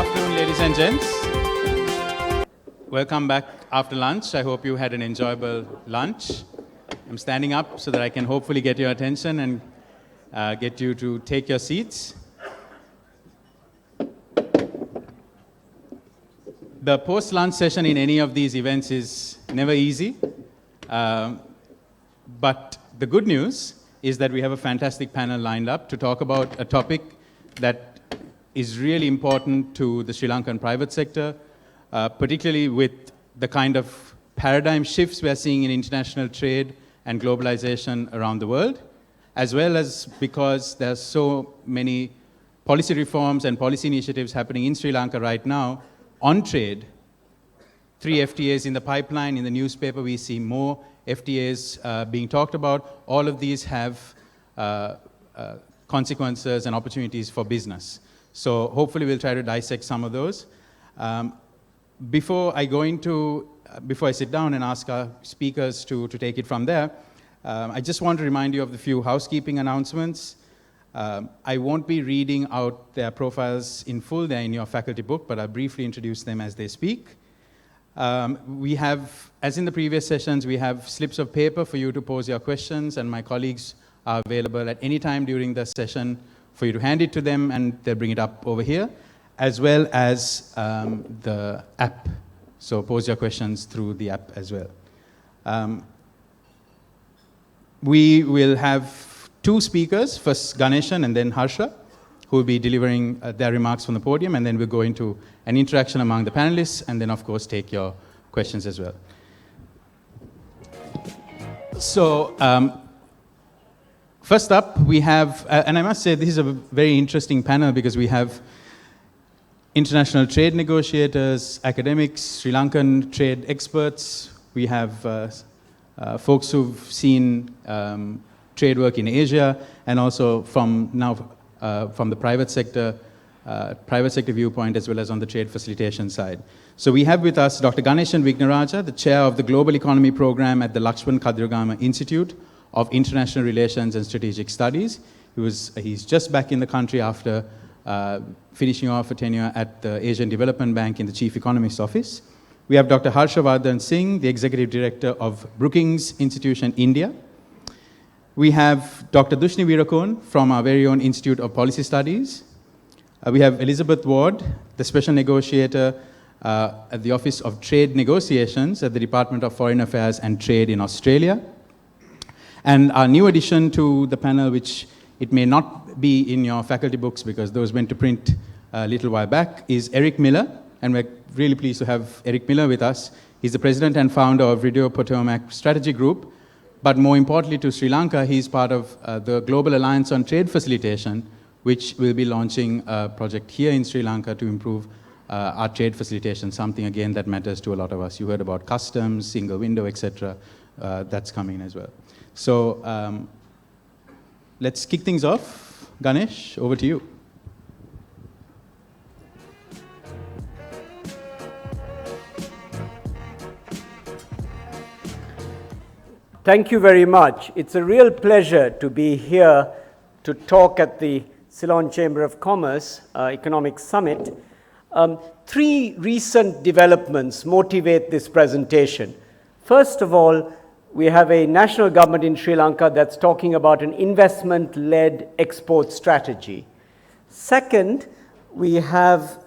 Afternoon, ladies and gents. Welcome back after lunch. I hope you had an enjoyable lunch. I'm standing up so that I can hopefully get your attention and get you to take your seats. The post-lunch session in any of these events is never easy, but the good news is that we have a fantastic panel lined up to talk about a topic that is really important to the Sri Lankan private sector, particularly with the kind of paradigm shifts we're seeing in international trade and globalization around the world, as well as because there are so many policy reforms and policy initiatives happening in Sri Lanka right now on trade. 3 FTAs in the pipeline. In the newspaper, we see more FTAs being talked about. All of these have consequences and opportunities for business. So hopefully we'll try to dissect some of those. Before I sit down and ask our speakers to take it from there, I just want to remind you of the few housekeeping announcements. I won't be reading out their profiles in full. They're in your faculty book, but I'll briefly introduce them as they speak. We have, as in the previous sessions, we have slips of paper for you to pose your questions, and my colleagues are available at any time during the session for you to hand it to them, and they'll bring it up over here, as well as the app. So pose your questions through the app as well. We will have 2 speakers, first Ganeshan and then Harsha, who will be delivering their remarks from the podium, and then we'll go into an interaction among the panelists, and then of course take your questions as well. So first up we have, and I must say this is a very interesting panel because we have international trade negotiators, academics, Sri Lankan trade experts. We have folks who've seen trade work in Asia, and also from the private sector viewpoint, as well as on the trade facilitation side. So we have with us Dr. Ganeshan Vignaraja, the chair of the Global Economy Program at the Lakshman Kadirgama Institute of International Relations and Strategic Studies. He's just back in the country after finishing off a tenure at the Asian Development Bank in the Chief Economist Office. We have Dr. Harshavardhan Singh, the Executive Director of Brookings Institution, India. We have Dr. Dushni Virakon from our very own Institute of Policy Studies. We have Elizabeth Ward, the Special Negotiator at the Office of Trade Negotiations at the Department of Foreign Affairs and Trade in Australia. And our new addition to the panel, which it may not be in your faculty books because those went to print a little while back, is Eric Miller. And we're really pleased to have Eric Miller with us. He's the president and founder of Radio Potomac Strategy Group. But more importantly to Sri Lanka, he's part of the Global Alliance on Trade Facilitation, which will be launching a project here in Sri Lanka to improve our trade facilitation, something again that matters to a lot of us. You heard about customs, single window, etc. That's coming as well. So let's kick things off. Ganesh, over to you. Thank you very much. It's a real pleasure to be here to talk at the Ceylon Chamber of Commerce Economic Summit. 3 recent developments motivate this presentation. First of all, we have a national government in Sri Lanka that's talking about an investment-led export strategy. Second, we have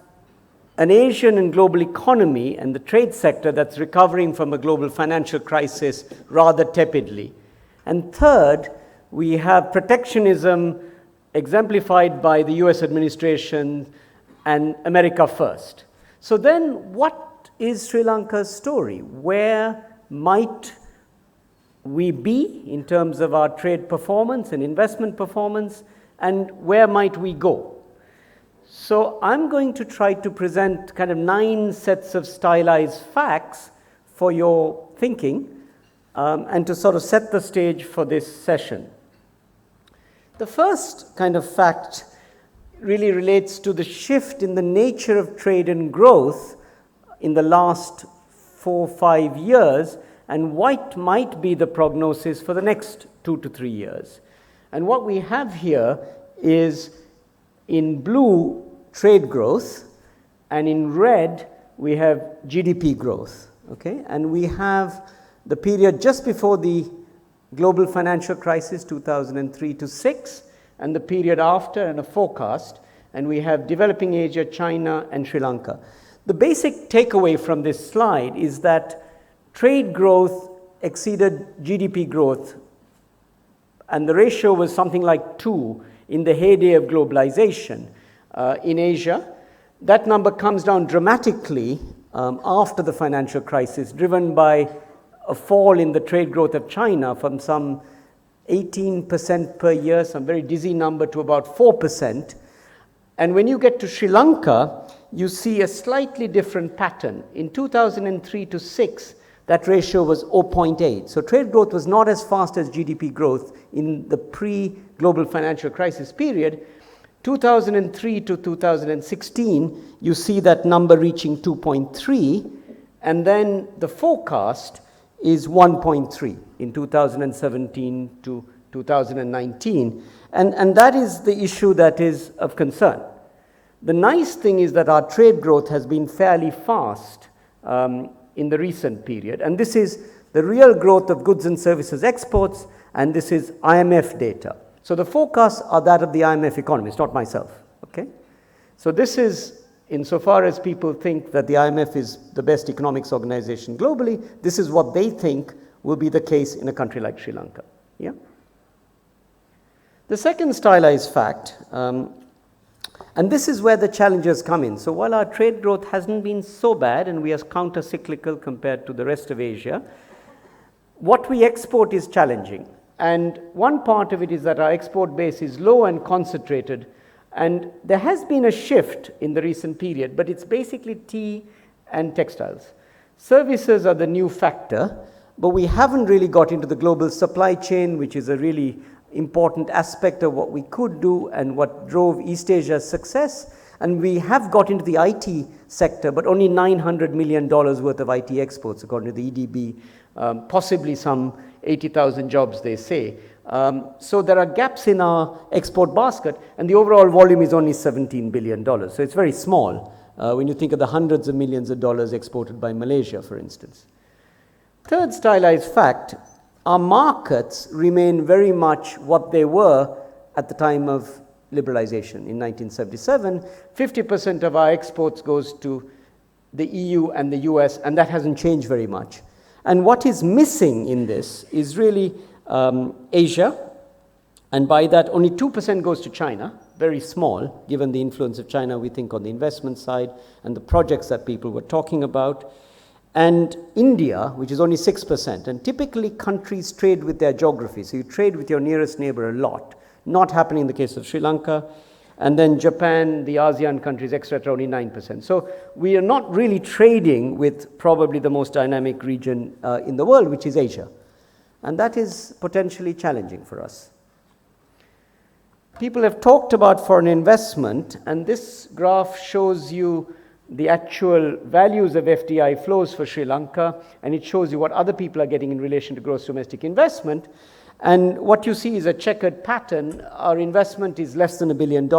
an Asian and global economy and the trade sector that's recovering from a global financial crisis rather tepidly. And third, we have protectionism exemplified by the US administration and America first. So then what is Sri Lanka's story? Where might we be in terms of our trade performance and investment performance, and where might we go? So I'm going to try to present kind of 9 sets of stylized facts for your thinking and to sort of set the stage for this session. The first kind of fact really relates to the shift in the nature of trade and growth in the last 4 or 5 years, and what might be the prognosis for the next 2 to 3 years. And what we have here is in blue trade growth, and in red, we have GDP growth, okay? And we have the period just before the global financial crisis, 2003 to 6, and the period after and a forecast, and we have developing Asia, China, and Sri Lanka. The basic takeaway from this slide is that trade growth exceeded GDP growth, and the ratio was something like 2 in the heyday of globalization in Asia. That number comes down dramatically after the financial crisis, driven by a fall in the trade growth of China from some 18% per year, some very dizzy number, to about 4%. And when you get to Sri Lanka, you see a slightly different pattern. In 2003 to 6, that ratio was 0.8. So trade growth was not as fast as GDP growth in the pre-global financial crisis period. 2003 to 2016, you see that number reaching 2.3, and then the forecast is 1.3 in 2017 to 2019. And that is the issue that is of concern. The nice thing is that our trade growth has been fairly fast in the recent period. And this is the real growth of goods and services exports, and this is IMF data. So the forecasts are that of the IMF economists, not myself, okay? So this is, insofar as people think that the IMF is the best economics organization globally, this is what they think will be the case in a country like Sri Lanka, yeah? The second stylized fact, and this is where the challenges come in. So while our trade growth hasn't been so bad and we are counter-cyclical compared to the rest of Asia, what we export is challenging. And one part of it is that our export base is low and concentrated, and there has been a shift in the recent period, but it's basically tea and textiles. Services are the new factor, but we haven't really got into the global supply chain, which is a really important aspect of what we could do and what drove East Asia's success. And we have got into the IT sector, but only $900 million worth of IT exports, according to the EDB, possibly some 80,000 jobs, they say. So there are gaps in our export basket, and the overall volume is only $17 billion. So it's very small when you think of the hundreds of millions of dollars exported by Malaysia, for instance. Third stylized fact, our markets remain very much what they were at the time of liberalization in 1977. 50% of our exports goes to the EU and the US, and that hasn't changed very much. And what is missing in this is really Asia, and by that only 2% goes to China, very small, given the influence of China, we think, on the investment side and the projects that people were talking about. And India, which is only 6%, and typically countries trade with their geography, so you trade with your nearest neighbor a lot, not happening in the case of Sri Lanka. And then Japan, the ASEAN countries, etc., only 9%. So we are not really trading with probably the most dynamic region in the world, which is Asia. And that is potentially challenging for us. People have talked about foreign investment, and this graph shows you the actual values of FDI flows for Sri Lanka, and it shows you what other people are getting in relation to gross domestic investment. And what you see is a checkered pattern. Our investment is less than $1 billion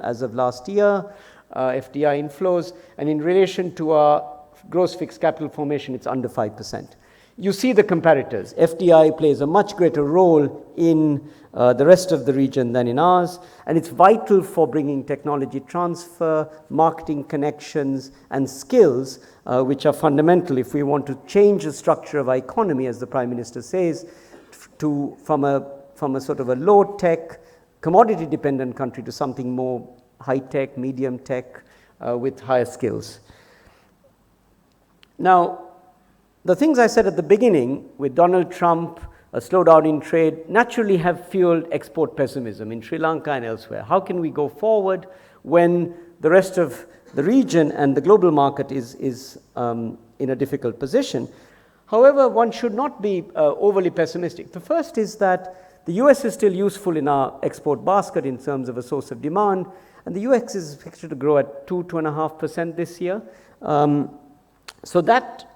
as of last year, FDI inflows, and in relation to our gross fixed capital formation, it's under 5%. You see the comparators. FDI plays a much greater role in the rest of the region than in ours, and it's vital for bringing technology transfer, marketing connections, and skills, which are fundamental if we want to change the structure of our economy, as the Prime Minister says, from a sort of a low-tech, commodity-dependent country to something more high-tech, medium-tech, with higher skills. Now, the things I said at the beginning, with Donald Trump, a slowdown in trade, naturally have fueled export pessimism in Sri Lanka and elsewhere. How can we go forward when the rest of the region and the global market is in a difficult position? However, one should not be overly pessimistic. The first is that the US is still useful in our export basket in terms of a source of demand, and the US is expected to grow at 2.5% this year. So that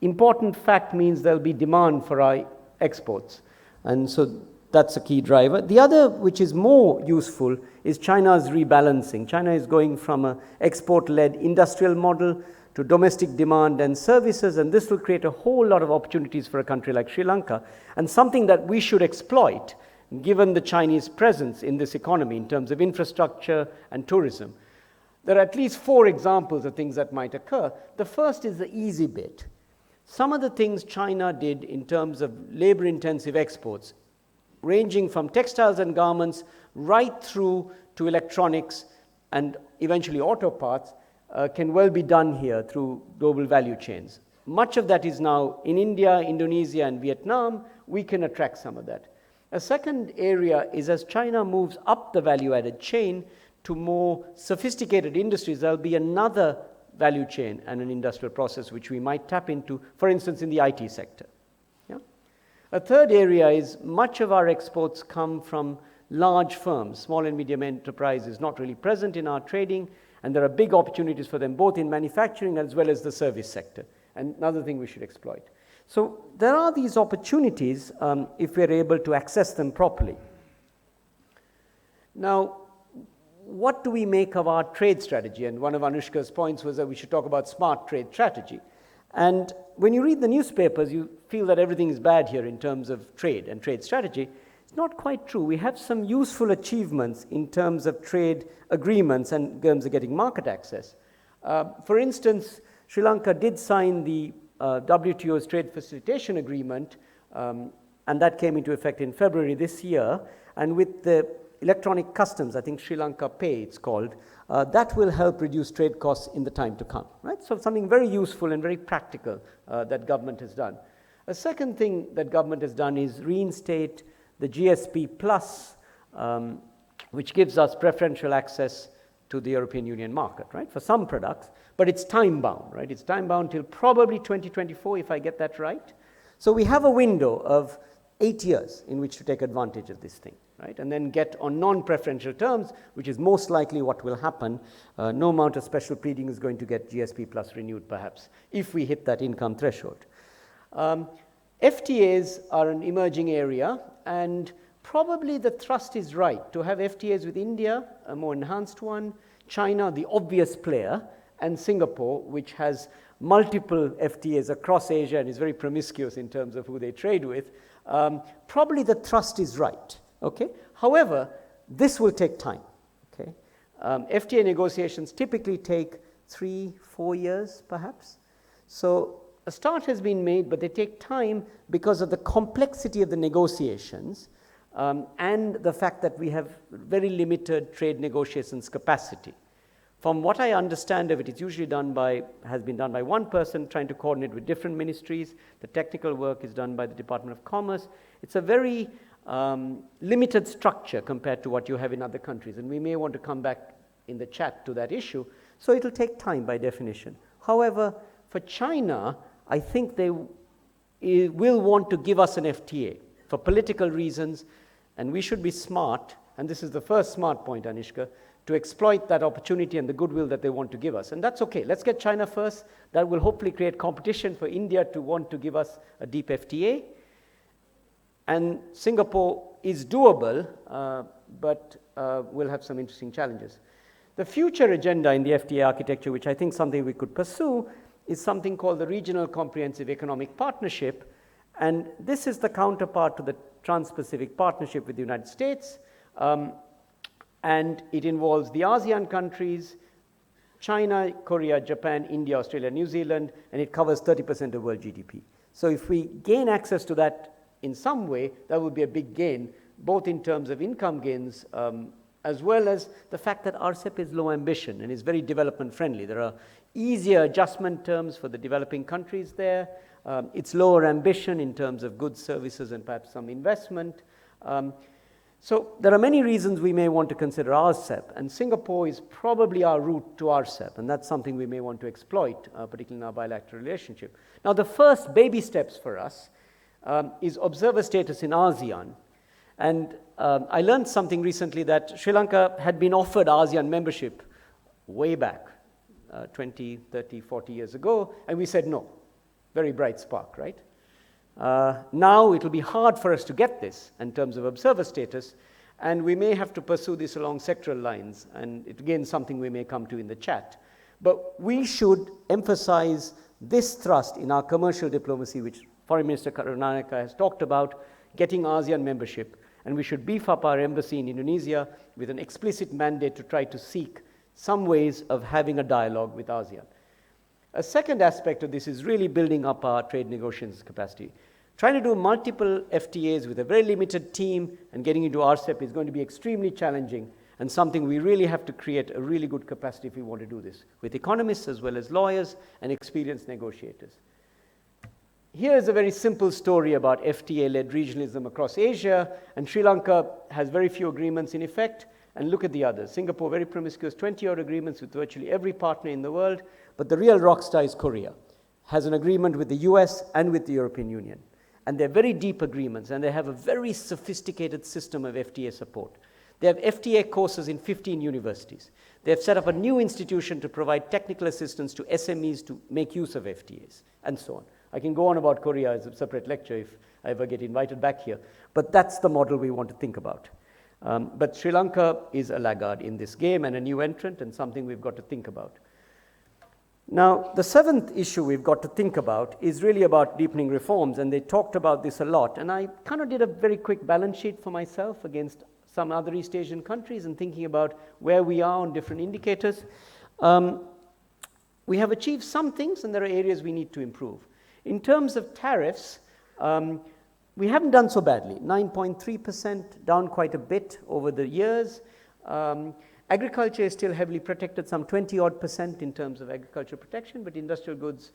important fact means there'll be demand for our exports. And so that's a key driver. The other, which is more useful, is China's rebalancing. China is going from an export-led industrial model to domestic demand and services, and this will create a whole lot of opportunities for a country like Sri Lanka, and something that we should exploit given the Chinese presence in this economy in terms of infrastructure and tourism. There are at least 4 examples of things that might occur. The first is the easy bit. Some of the things China did in terms of labor-intensive exports, ranging from textiles and garments right through to electronics and eventually auto parts, can well be done here through global value chains. Much of that is now in India, Indonesia, and Vietnam. We can attract some of that. A second area is as China moves up the value-added chain to more sophisticated industries, there'll be another value chain and an industrial process which we might tap into, for instance, in the IT sector. Yeah? A third area is much of our exports come from large firms. Small and medium enterprise is not really present in our trading, and there are big opportunities for them both in manufacturing as well as the service sector, and another thing we should exploit. So there are these opportunities if we're able to access them properly. Now, what do we make of our trade strategy? And one of Anushka's points was that we should talk about smart trade strategy. And when you read the newspapers, you feel that everything is bad here in terms of trade and trade strategy. It's not quite true. We have some useful achievements in terms of trade agreements and in terms of getting market access. For instance, Sri Lanka did sign the WTO's trade facilitation agreement, and that came into effect in February this year. And with the electronic customs, I think Sri Lanka Pay it's called, that will help reduce trade costs in the time to come, right? So something very useful and very practical that government has done. A second thing that government has done is reinstate the GSP Plus, which gives us preferential access to the European Union market, right, for some products, but it's time-bound, right? It's time-bound till probably 2024, if I get that right. So we have a window of 8 years in which to take advantage of this thing, right, and then get on non-preferential terms, which is most likely what will happen. No amount of special pleading is going to get GSP Plus renewed, perhaps, if we hit that income threshold. FTAs are an emerging area, and probably the thrust is right to have FTAs with India, a more enhanced one, China, the obvious player, and Singapore, which has multiple FTAs across Asia and is very promiscuous in terms of who they trade with. Probably the thrust is right, okay? However, this will take time, okay? FTA negotiations typically take 3-4 years, perhaps. So a start has been made, but they take time because of the complexity of the negotiations and the fact that we have very limited trade negotiations capacity. From what I understand of it, it's usually has been done by one person trying to coordinate with different ministries. The technical work is done by the Department of Commerce. It's a very limited structure compared to what you have in other countries, and we may want to come back in the chat to that issue. So it'll take time by definition. However, for China, I think they will want to give us an FTA for political reasons, and we should be smart, and this is the first smart point, Anushka, to exploit that opportunity and the goodwill that they want to give us. And that's okay. Let's get China first. That will hopefully create competition for India to want to give us a deep FTA. And Singapore is doable, but will have some interesting challenges. The future agenda in the FTA architecture, which I think is something we could pursue, is something called the Regional Comprehensive Economic Partnership. And this is the counterpart to the Trans-Pacific Partnership with the United States. And it involves the ASEAN countries, China, Korea, Japan, India, Australia, New Zealand, and it covers 30% of world GDP. So if we gain access to that in some way, that would be a big gain, both in terms of income gains, as well as the fact that RCEP is low ambition and is very development friendly. There are easier adjustment terms for the developing countries there. It's lower ambition in terms of goods, services, and perhaps some investment. So there are many reasons we may want to consider RCEP, and Singapore is probably our route to RCEP, and that's something we may want to exploit, particularly in our bilateral relationship. Now, the first baby steps for us is observer status in ASEAN. And I learned something recently that Sri Lanka had been offered ASEAN membership way back, 20, 30, 40 years ago, and we said no. Very bright spark, right? Now it will be hard for us to get this in terms of observer status, and we may have to pursue this along sectoral lines, and it again something we may come to in the chat. But we should emphasize this thrust in our commercial diplomacy, which Foreign Minister Karunanika has talked about, getting ASEAN membership, and we should beef up our embassy in Indonesia with an explicit mandate to try to seek some ways of having a dialogue with ASEAN. A second aspect of this is really building up our trade negotiations capacity. Trying to do multiple FTAs with a very limited team and getting into RCEP is going to be extremely challenging, and something we really have to create a really good capacity if we want to do this, with economists as well as lawyers and experienced negotiators. Here is a very simple story about FTA-led regionalism across Asia, and Sri Lanka has very few agreements in effect, and look at the others. Singapore, very promiscuous, 20-odd agreements with virtually every partner in the world, but the real rock star is Korea, has an agreement with the US and with the European Union. And they're very deep agreements, and they have a very sophisticated system of FTA support. They have FTA courses in 15 universities. They have set up a new institution to provide technical assistance to SMEs to make use of FTAs, and so on. I can go on about Korea as a separate lecture if I ever get invited back here, but that's the model we want to think about. But Sri Lanka is a laggard in this game and a new entrant, and something we've got to think about. Now, the seventh issue we've got to think about is really about deepening reforms, and they talked about this a lot, and I kind of did a very quick balance sheet for myself against some other East Asian countries and thinking about where we are on different indicators. We have achieved some things, and there are areas we need to improve. In terms of tariffs, we haven't done so badly, 9.3%, down quite a bit over the years. Agriculture is still heavily protected, some 20-odd% in terms of agricultural protection, but industrial goods,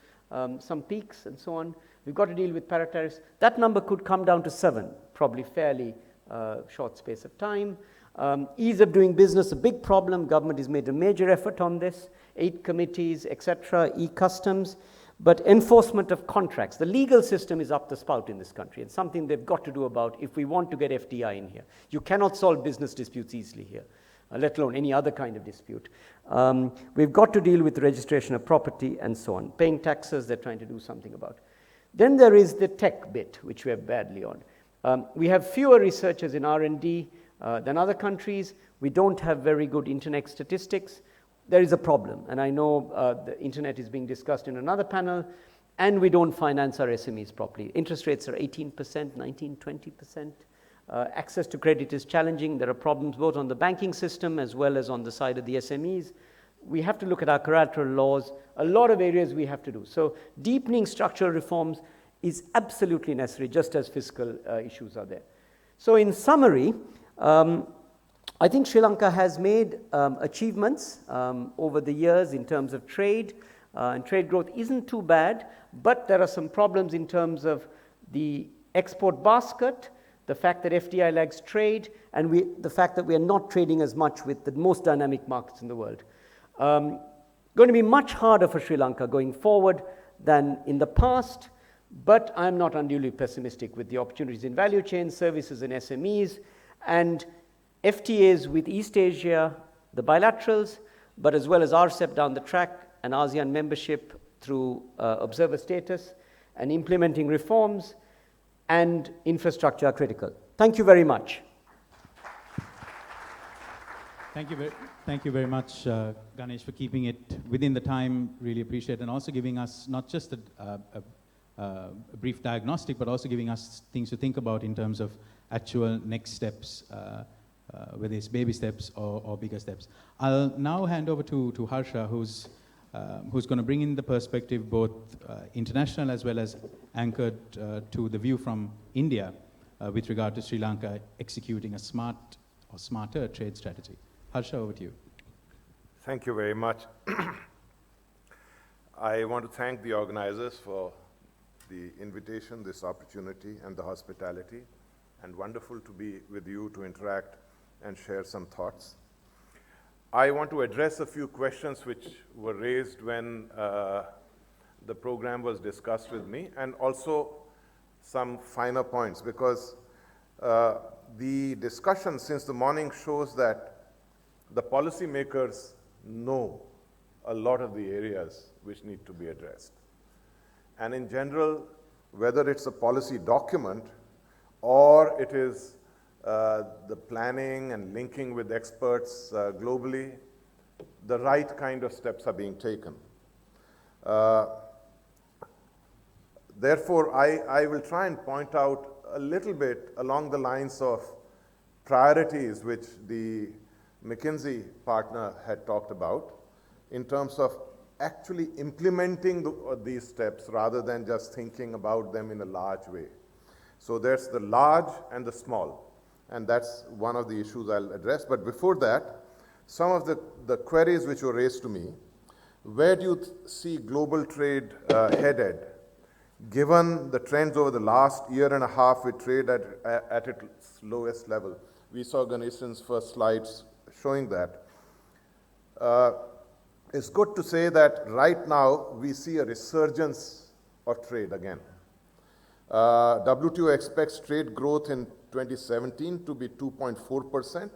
some peaks and so on. We've got to deal with para-tariffs. That number could come down to 7, probably fairly short space of time. Ease of doing business, a big problem. Government has made a major effort on this, 8 committees, etc., e-customs. But enforcement of contracts, the legal system is up the spout in this country, and something they've got to do about if we want to get FDI in here. You cannot solve business disputes easily here, let alone any other kind of dispute. We've got to deal with the registration of property and so on. Paying taxes, they're trying to do something about. Then there is the tech bit, which we are badly on. We have fewer researchers in R&D than other countries. We don't have very good internet statistics. There is a problem, and I know the internet is being discussed in another panel, and we don't finance our SMEs properly. Interest rates are 18%, 19, 20%. Access to credit is challenging. There are problems both on the banking system as well as on the side of the SMEs. We have to look at our collateral laws. A lot of areas we have to do. So deepening structural reforms is absolutely necessary, just as fiscal issues are there. So in summary, I think Sri Lanka has made achievements over the years in terms of trade, and trade growth isn't too bad, but there are some problems in terms of the export basket, the fact that FDI lags trade, and the fact that we are not trading as much with the most dynamic markets in the world. Going to be much harder for Sri Lanka going forward than in the past, but I'm not unduly pessimistic with the opportunities in value chains, services, and SMEs, and FTAs with East Asia, the bilaterals, but as well as RCEP down the track, and ASEAN membership through observer status, and implementing reforms and infrastructure are critical. Thank you very much. Thank you very much, Ganesh, for keeping it within the time. Really appreciate it, and also giving us not just a brief diagnostic, but also giving us things to think about in terms of actual next steps, whether it's baby steps or bigger steps. I'll now hand over to Harsha, who's going to bring in the perspective both international as well as anchored to the view from India with regard to Sri Lanka executing a smart or smarter trade strategy. Harsha, over to you. Thank you very much. I want to thank the organizers for the invitation, this opportunity, and the hospitality, and wonderful to be with you to interact and share some thoughts. I want to address a few questions which were raised when the program was discussed with me, and also some finer points, because the discussion since the morning shows that the policymakers know a lot of the areas which need to be addressed. And in general, whether it's a policy document or it is the planning and linking with experts globally, the right kind of steps are being taken. Therefore, I will try and point out a little bit along the lines of priorities which the McKinsey partner had talked about in terms of actually implementing these steps rather than just thinking about them in a large way. So there's the large and the small, and that's one of the issues I'll address. But before that, some of the queries which were raised to me: where do you see global trade headed, given the trends over the last year and a half with trade at its lowest level? We saw Ganeshan's first slides showing that. It's good to say that right now we see a resurgence of trade again. WTO expects trade growth in 2017 to be 2.4%,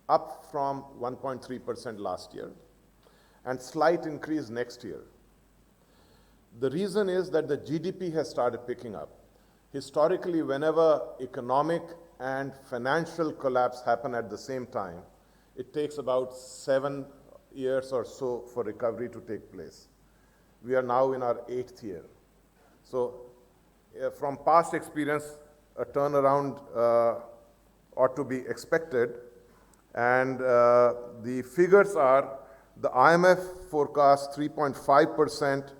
up from 1.3% last year, and slight increase next year. The reason is that the GDP has started picking up. Historically, whenever economic and financial collapse happen at the same time, it takes about 7 years or so for recovery to take place. We are now in our 8th year. So from past experience, a turnaround ought to be expected. And the figures are: the IMF forecasts 3.5%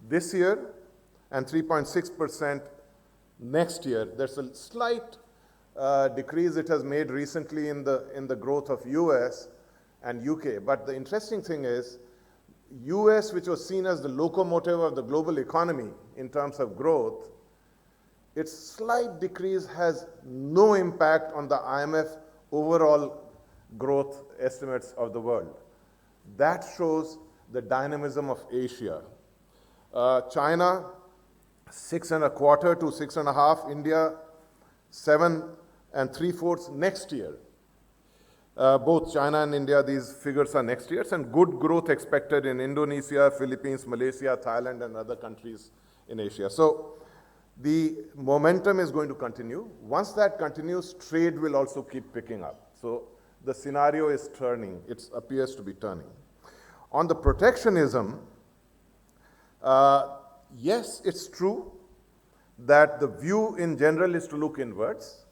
this year and 3.6% next year. There's a slight decrease it has made recently in the growth of US and UK. But the interesting thing is, US, which was seen as the locomotive of the global economy in terms of growth, its slight decrease has no impact on the IMF overall growth estimates of the world. That shows the dynamism of Asia. China, 6.25 to 6.5. India, 7 3/4 next year. Both China and India, these figures are next year's, and good growth expected in Indonesia, Philippines, Malaysia, Thailand, and other countries in Asia. So the momentum is going to continue. Once that continues, trade will also keep picking up. So the scenario is turning. It appears to be turning. On the protectionism, yes, it's true that the view in general is to look inwards,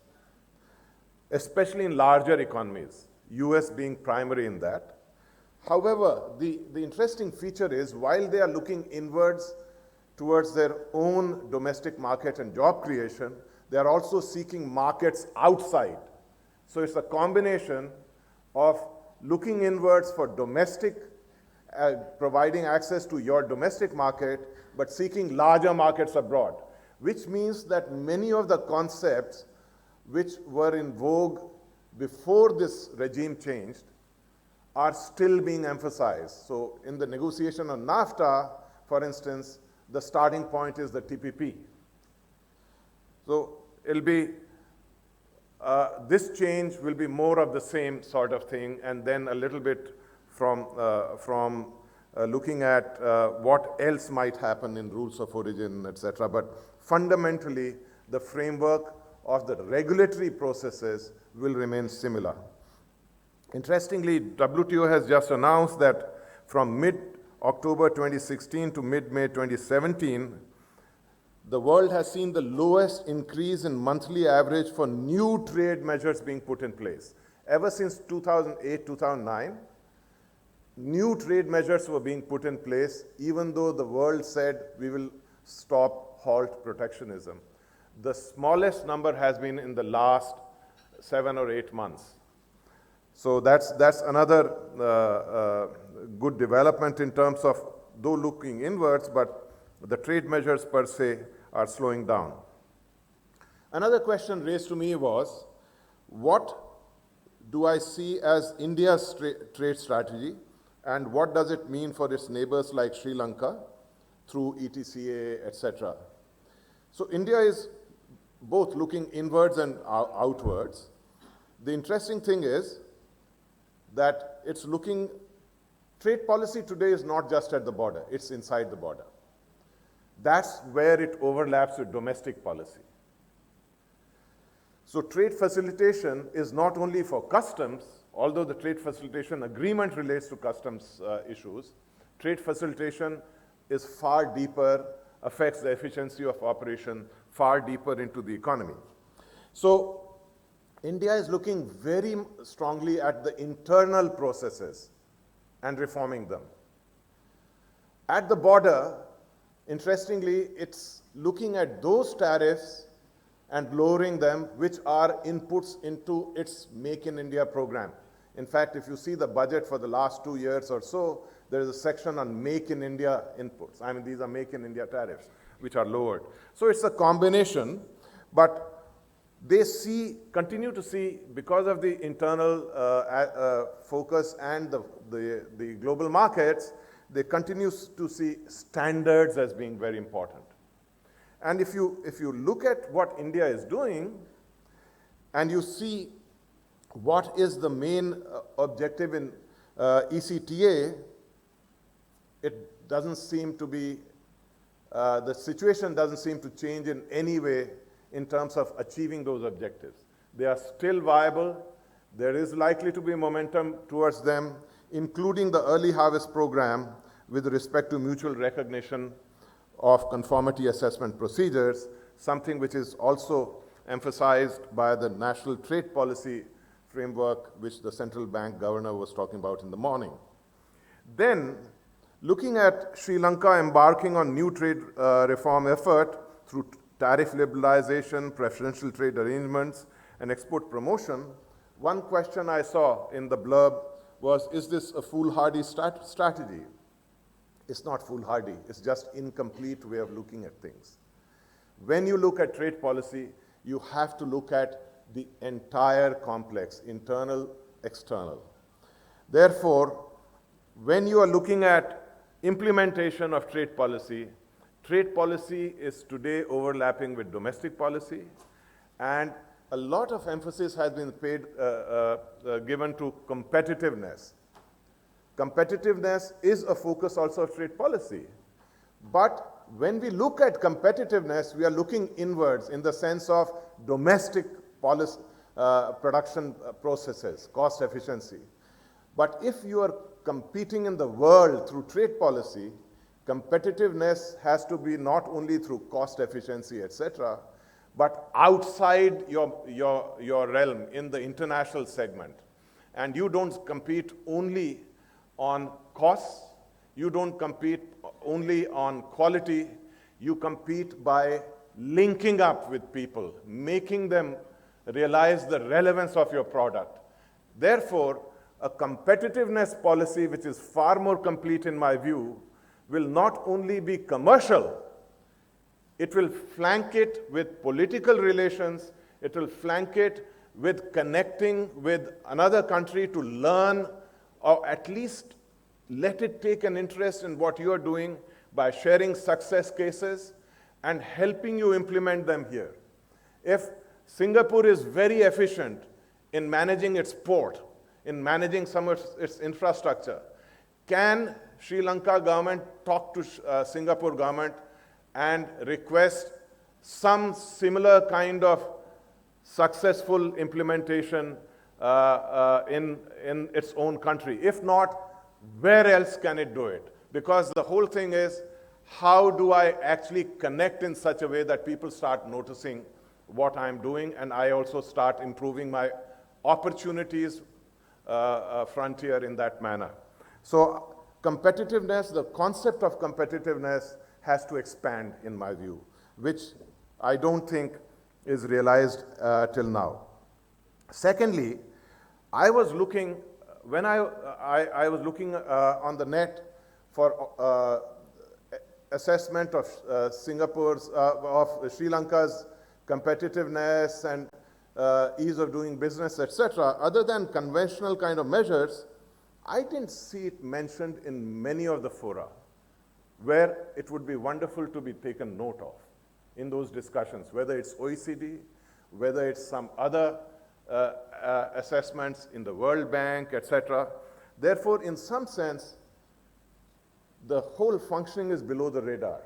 especially in larger economies, US being primary in that. However, the interesting feature is, while they are looking inwards towards their own domestic market and job creation, they are also seeking markets outside. So it's a combination of looking inwards for domestic, providing access to your domestic market, but seeking larger markets abroad, which means that many of the concepts which were in vogue before this regime changed are still being emphasized. So in the negotiation on NAFTA, for instance, the starting point is the TPP. So it'll be, this change will be more of the same sort of thing, and then a little bit from looking at what else might happen in rules of origin, etc. But fundamentally, the framework of the regulatory processes will remain similar. Interestingly, WTO has just announced that from mid-October 2016 to mid-May 2017, the world has seen the lowest increase in monthly average for new trade measures being put in place. Ever since 2008, 2009, new trade measures were being put in place, even though the world said we will halt protectionism. The smallest number has been in the last 7 or 8 months. So that's another good development in terms of, though looking inwards, but the trade measures per se are slowing down. Another question raised to me was, what do I see as India's trade strategy, and what does it mean for its neighbors like Sri Lanka through ETCA, etc.? So India is both looking inwards and outwards. The interesting thing is that it's looking, trade policy today is not just at the border, it's inside the border. That's where it overlaps with domestic policy. So trade facilitation is not only for customs, although the trade facilitation agreement relates to customs issues, trade facilitation is far deeper, affects the efficiency of operation far deeper into the economy. So India is looking very strongly at the internal processes and reforming them. At the border, interestingly, it's looking at those tariffs and lowering them, which are inputs into its Make in India program. In fact, if you see the budget for the last 2 years or so, there is a section on Make in India inputs. I mean, these are Make in India tariffs, which are lowered. So it's a combination, but they continue to see, because of the internal focus and the global markets, they continue to see standards as being very important. And if you look at what India is doing, and you see what is the main objective in ECTA, it doesn't seem to be, the situation doesn't seem to change in any way in terms of achieving those objectives. They are still viable. There is likely to be momentum towards them, including the early harvest program with respect to mutual recognition of conformity assessment procedures, something which is also emphasized by the national trade policy framework, which the central bank governor was talking about in the morning. Then, looking at Sri Lanka embarking on new trade reform effort through tariff liberalization, preferential trade arrangements, and export promotion, one question I saw in the blurb was, is this a foolhardy strategy? It's not foolhardy, it's just incomplete way of looking at things. When you look at trade policy, you have to look at the entire complex, internal, external. Therefore, when you are looking at implementation of trade policy is today overlapping with domestic policy, and a lot of emphasis has been given to competitiveness. Competitiveness is a focus also of trade policy. But when we look at competitiveness, we are looking inwards in the sense of domestic policy, production processes, cost efficiency. But if you are competing in the world through trade policy, competitiveness has to be not only through cost efficiency, etc., but outside your realm in the international segment. And you don't compete only on costs, you don't compete only on quality, you compete by linking up with people, making them realize the relevance of your product. Therefore, a competitiveness policy which is far more complete in my view will not only be commercial, it will flank it with political relations, it will flank it with connecting with another country to learn, or at least let it take an interest in what you are doing by sharing success cases and helping you implement them here. If Singapore is very efficient in managing its port, in managing some of its infrastructure, can Sri Lanka government talk to Singapore government and request some similar kind of successful implementation in its own country? If not, where else can it do it? Because the whole thing is, how do I actually connect in such a way that people start noticing what I'm doing, and I also start improving my opportunities frontier in that manner. So competitiveness, the concept of competitiveness has to expand in my view, which I don't think is realized till now. Secondly, I was looking, when I was looking on the net for assessment of Singapore's, of Sri Lanka's competitiveness and ease of doing business, etc., other than conventional kind of measures, I didn't see it mentioned in many of the fora where it would be wonderful to be taken note of in those discussions, whether it's OECD, whether it's some other assessments in the World Bank, etc. Therefore, in some sense, the whole functioning is below the radar.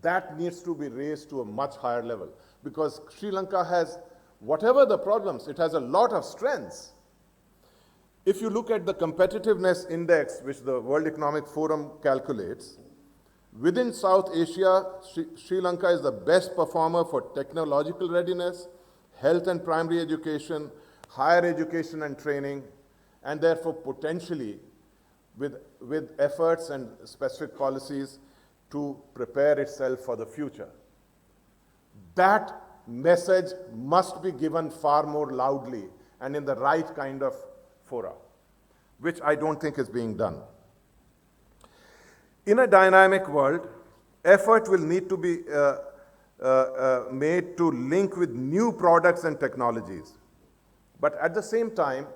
That needs to be raised to a much higher level, because Sri Lanka has, whatever the problems, it has a lot of strengths. If you look at the competitiveness index, which the World Economic Forum calculates, within South Asia, Sri Lanka is the best performer for technological readiness, health and primary education, higher education and training, and therefore potentially with efforts and specific policies to prepare itself for the future. That message must be given far more loudly and in the right kind of fora, which I don't think is being done. In a dynamic world, effort will need to be made to link with new products and technologies. But at the same time,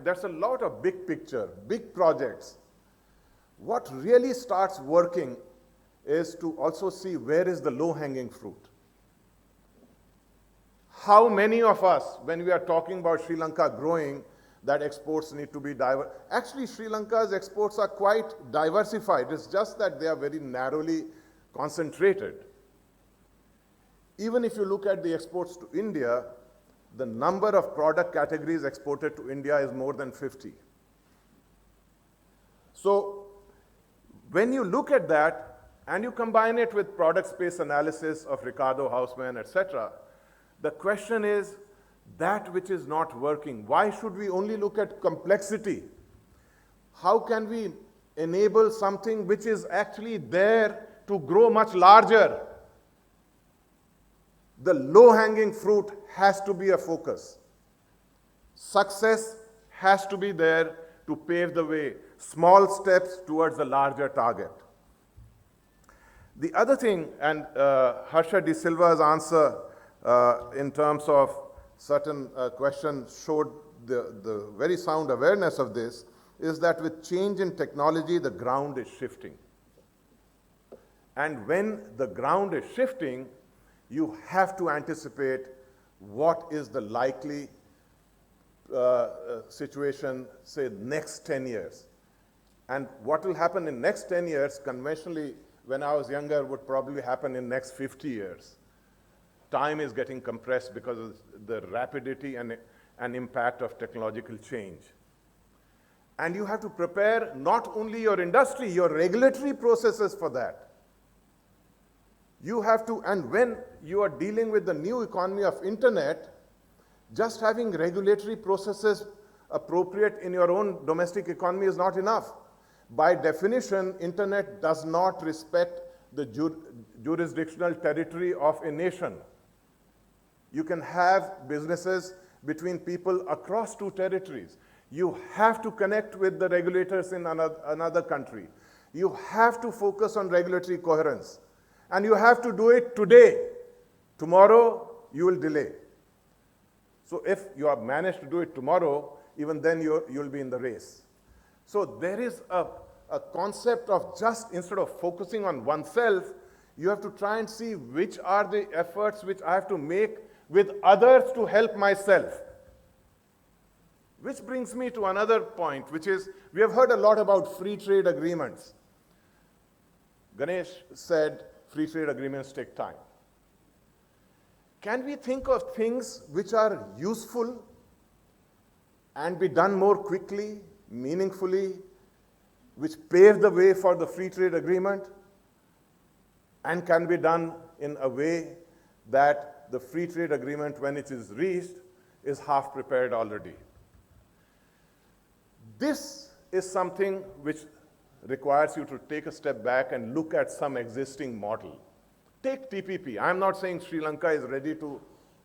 there's a lot of big picture, big projects. What really starts working is to also see where is the low-hanging fruit. How many of us, when we are talking about Sri Lanka growing, that exports need to be diverse? Actually, Sri Lanka's exports are quite diversified. It's just that they are very narrowly concentrated. Even if you look at the exports to India, the number of product categories exported to India is more than 50. So when you look at that and you combine it with product space analysis of Ricardo Hausmann, etc., the question is, that which is not working, why should we only look at complexity? How can we enable something which is actually there to grow much larger? The low-hanging fruit has to be a focus. Success has to be there to pave the way, small steps towards a larger target. The other thing, and Harsha De Silva's answer in terms of certain questions showed the very sound awareness of this, is that with change in technology, the ground is shifting. And when the ground is shifting, you have to anticipate what is the likely situation, say, next 10 years. And what will happen in next 10 years, conventionally, when I was younger, would probably happen in next 50 years. Time is getting compressed because of the rapidity and impact of technological change. And you have to prepare not only your industry, your regulatory processes for that. You have to, and when you are dealing with the new economy of internet, just having regulatory processes appropriate in your own domestic economy is not enough. By definition, internet does not respect the jurisdictional territory of a nation. You can have businesses between people across two territories. You have to connect with the regulators in another country. You have to focus on regulatory coherence. And you have to do it today. Tomorrow, you will delay. So if you have managed to do it tomorrow, even then you'll be in the race. So there is a concept of just, instead of focusing on oneself, you have to try and see which are the efforts which I have to make with others to help myself. Which brings me to another point, which is, we have heard a lot about free trade agreements. Ganesh said free trade agreements take time. Can we think of things which are useful and be done more quickly, meaningfully, which pave the way for the free trade agreement, and can be done in a way that the free trade agreement, when it is reached, is half prepared already? This is something which requires you to take a step back and look at some existing model. Take TPP. I'm not saying Sri Lanka is ready to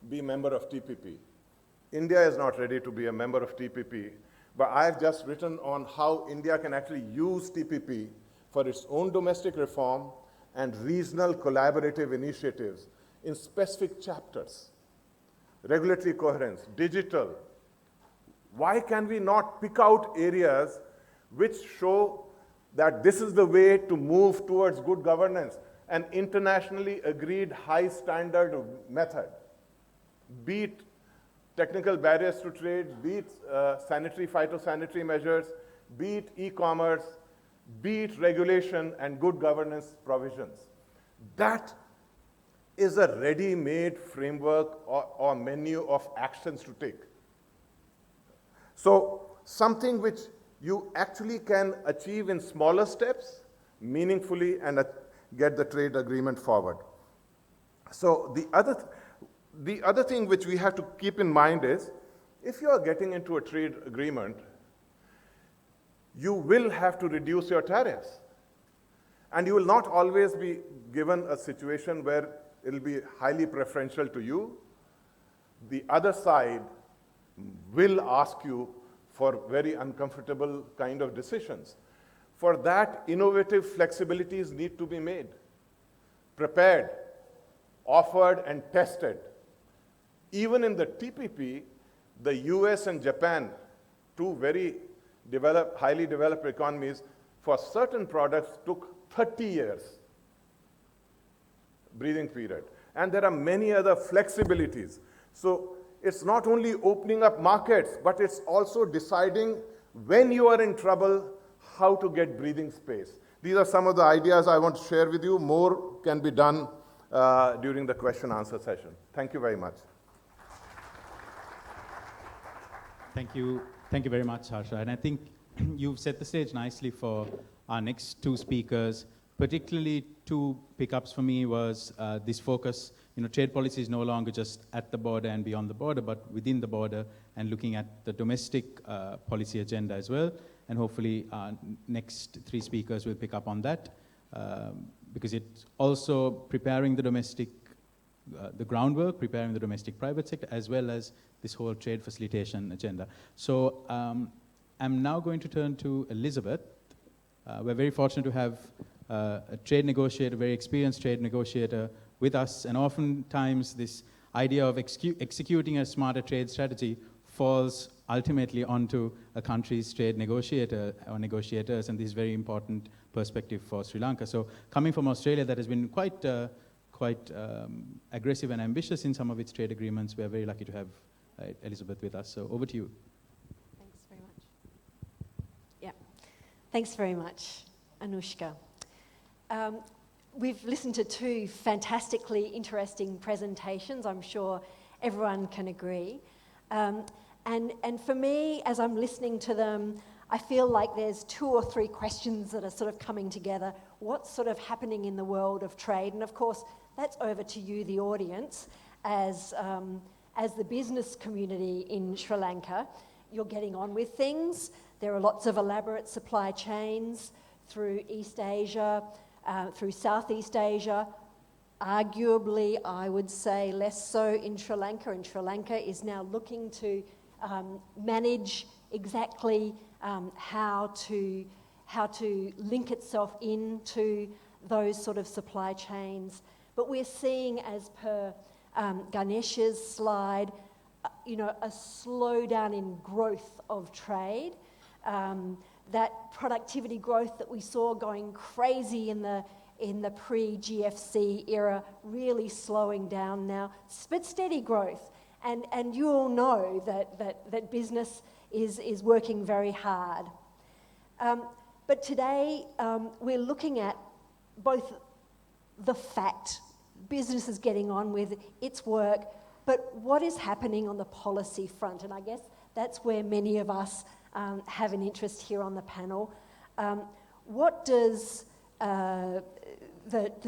be a member of TPP. India is not ready to be a member of TPP. But I've just written on how India can actually use TPP for its own domestic reform and regional collaborative initiatives in specific chapters. Regulatory coherence, digital. Why can we not pick out areas which show that this is the way to move towards good governance, an internationally agreed high standard method? Be it technical barriers to trade, be it sanitary, phytosanitary measures, be it e-commerce, be it regulation and good governance provisions. That is a ready-made framework or menu of actions to take. So something which you actually can achieve in smaller steps meaningfully and get the trade agreement forward. So the other thing which we have to keep in mind is, if you are getting into a trade agreement, you will have to reduce your tariffs. And you will not always be given a situation where it will be highly preferential to you. The other side will ask you for very uncomfortable kind of decisions. For that, innovative flexibilities need to be made, prepared, offered, and tested. Even in the TPP, the US and Japan, two very highly developed economies, for certain products took 30 years breathing period. And there are many other flexibilities. So it's not only opening up markets, but it's also deciding when you are in trouble, how to get breathing space. These are some of the ideas I want to share with you. More can be done during the question-answer session. Thank you very much. Thank you very much, Harsha. And I think you've set the stage nicely for our next two speakers. Particularly two pickups for me was this focus. Trade policy is no longer just at the border and beyond the border, but within the border and looking at the domestic policy agenda as well. And hopefully our next three speakers will pick up on that because it's also preparing the domestic, the groundwork, preparing the domestic private sector, as well as this whole trade facilitation agenda. So I'm now going to turn to Elizabeth. We're very fortunate to have a trade negotiator, very experienced trade negotiator with us, and oftentimes this idea of executing a smarter trade strategy falls ultimately onto a country's trade negotiator or negotiators, and this is very important perspective for Sri Lanka. So coming from Australia, that has been quite aggressive and ambitious in some of its trade agreements, we are very lucky to have Elizabeth with us. So over to you. Thanks very much. Yeah, thanks very much, Anushka. We've listened to two fantastically interesting presentations. I'm sure everyone can agree. And for me, as I'm listening to them, I feel like there's two or three questions that are sort of coming together. What's sort of happening in the world of trade? And of course, that's over to you, the audience, as the business community in Sri Lanka. You're getting on with things. There are lots of elaborate supply chains through East Asia, through Southeast Asia. Arguably, I would say less so in Sri Lanka, and Sri Lanka is now looking to manage exactly how to link itself into those sort of supply chains. But we're seeing, as per Ganesha's slide, a slowdown in growth of trade. That productivity growth that we saw going crazy in the pre-GFC era, really slowing down now, but steady growth. And you all know that business is working very hard. But today we're looking at both the fact business is getting on with its work, but what is happening on the policy front? And I guess that's where many of us have an interest here on the panel. What does the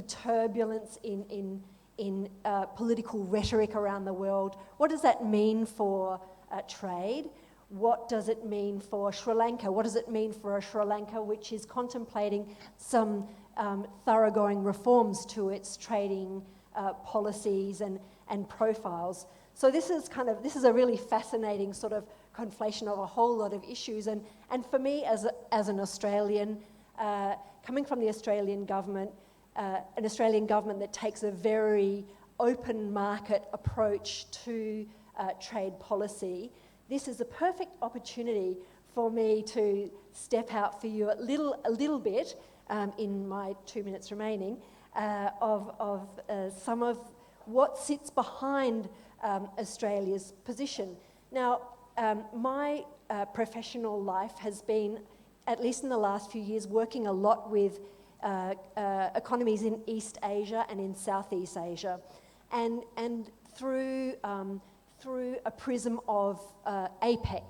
turbulence in political rhetoric around the world, what does that mean for trade? What does it mean for Sri Lanka? What does it mean for a Sri Lanka which is contemplating some thoroughgoing reforms to its trading policies and profiles? So this is a really fascinating sort of conflation of a whole lot of issues. And for me, as an Australian, coming from the Australian government that takes a very open market approach to trade policy, this is a perfect opportunity for me to step out for you a little bit in my 2 minutes remaining of some of what sits behind Australia's position. Now, my professional life has been, at least in the last few years, working a lot with economies in East Asia and in Southeast Asia, and through a prism of APEC.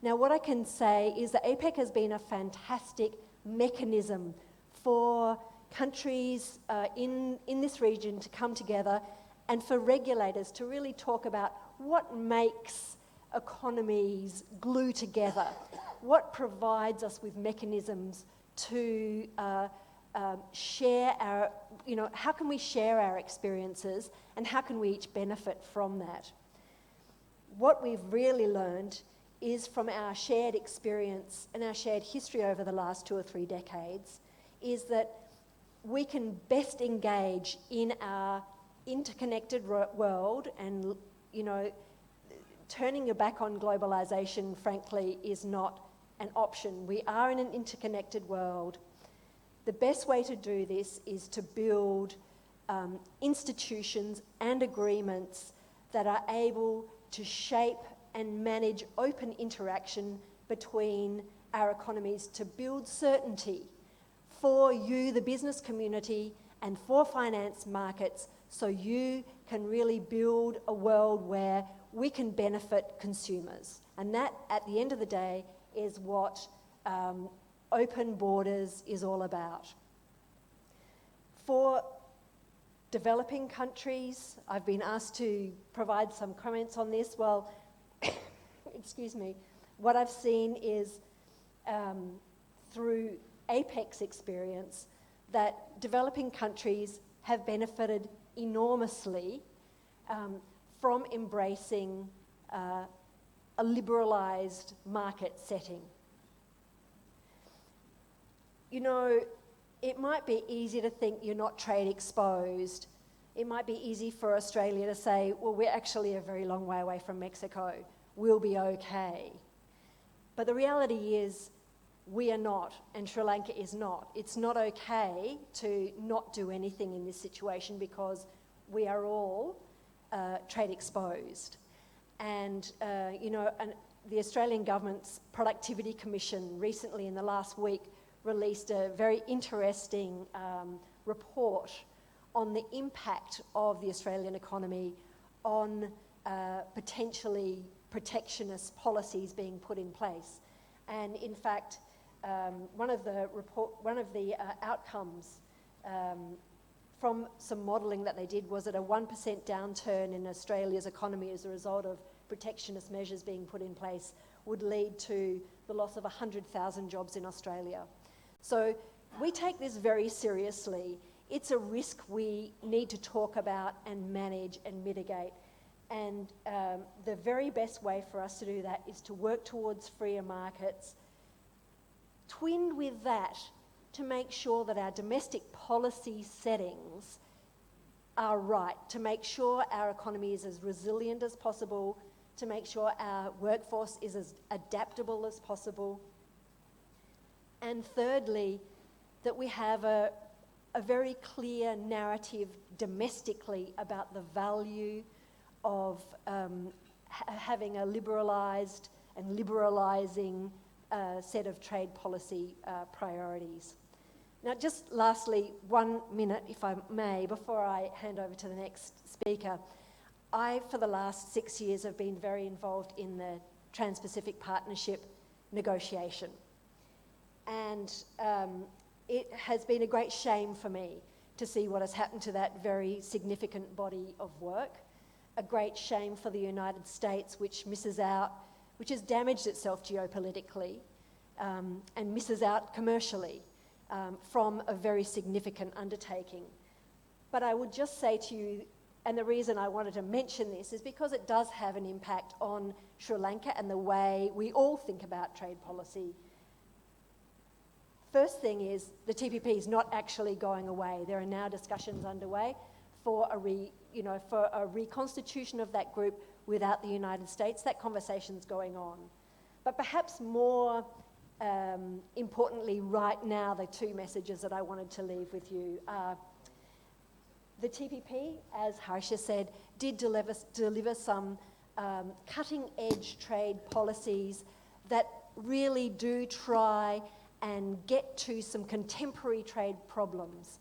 Now, what I can say is that APEC has been a fantastic mechanism for countries in this region to come together and for regulators to really talk about what makes economies glue together, what provides us with mechanisms to share our, how can we share our experiences and how can we each benefit from that? What we've really learned is from our shared experience and our shared history over the last 2 or 3 decades is that we can best engage in our interconnected world, and turning your back on globalization, frankly, is not an option. We are in an interconnected world. The best way to do this is to build institutions and agreements that are able to shape and manage open interaction between our economies to build certainty for you, the business community, and for finance markets, so you can really build a world where we can benefit consumers. And that, at the end of the day, is what open borders is all about. For developing countries, I've been asked to provide some comments on this. Well, excuse me, what I've seen is through APEC's experience that developing countries have benefited enormously from embracing a liberalised market setting. It might be easy to think you're not trade exposed. It might be easy for Australia to say, well, we're actually a very long way away from Mexico. We'll be okay. But the reality is we are not, and Sri Lanka is not. It's not okay to not do anything in this situation because we are all trade exposed. And, the Australian government's Productivity Commission recently in the last week released a very interesting report on the impact of the Australian economy on potentially protectionist policies being put in place. And in fact, one of the outcomes from some modelling that they did was that a 1% downturn in Australia's economy as a result of protectionist measures being put in place would lead to the loss of 100,000 jobs in Australia. So we take this very seriously. It's a risk we need to talk about and manage and mitigate. And the very best way for us to do that is to work towards freer markets, twinned with that to make sure that our domestic policy settings are right, to make sure our economy is as resilient as possible, to make sure our workforce is as adaptable as possible. And thirdly, that we have a very clear narrative domestically about the value of having a liberalised and liberalising set of trade policy priorities. Now, just lastly, 1 minute, if I may, before I hand over to the next speaker. I, for the last 6 years, have been very involved in the Trans-Pacific Partnership negotiation. And it has been a great shame for me to see what has happened to that very significant body of work. A great shame for the United States, which has damaged itself geopolitically and misses out commercially from a very significant undertaking. But I would just say to you, and the reason I wanted to mention this is because it does have an impact on Sri Lanka and the way we all think about trade policy. First thing is the TPP is not actually going away. There are now discussions underway for a reconstitution of that group without the United States. That conversation's going on. But perhaps more importantly right now, the two messages that I wanted to leave with you are the TPP, as Harsha said, did deliver some cutting-edge trade policies that really do try and get to some contemporary trade problems.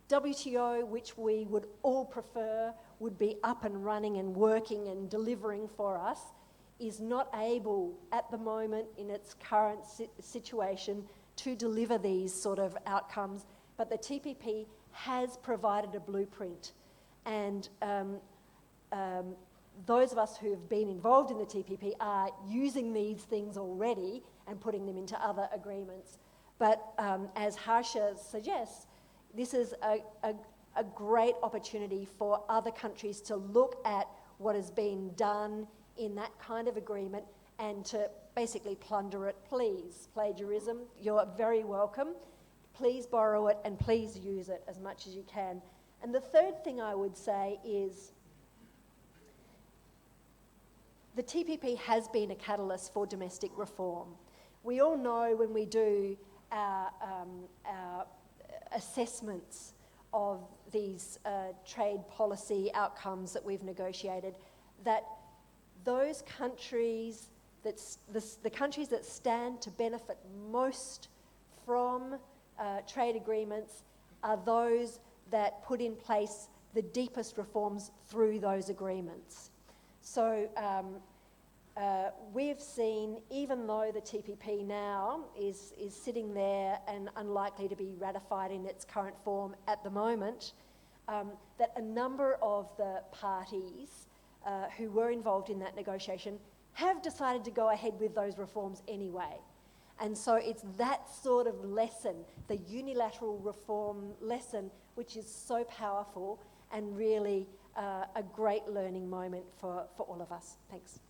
WTO, which we would all prefer would be up and running and working and delivering for us, is not able at the moment in its current situation to deliver these sort of outcomes, but the TPP has provided a blueprint. And those of us who have been involved in the TPP are using these things already and putting them into other agreements. But as Harsha suggests, this is a great opportunity for other countries to look at what has been done in that kind of agreement and to basically plunder it. Please, plagiarism, you're very welcome. Please borrow it and please use it as much as you can. And the third thing I would say is the TPP has been a catalyst for domestic reform. We all know when we do our assessments of these trade policy outcomes that we've negotiated, that those countries, the countries that stand to benefit most from trade agreements are those that put in place the deepest reforms through those agreements. So we've seen, even though the TPP now is sitting there and unlikely to be ratified in its current form at the moment, that a number of the parties who were involved in that negotiation have decided to go ahead with those reforms anyway. And so it's that sort of lesson, the unilateral reform lesson, which is so powerful and really a great learning moment for all of us. Thanks.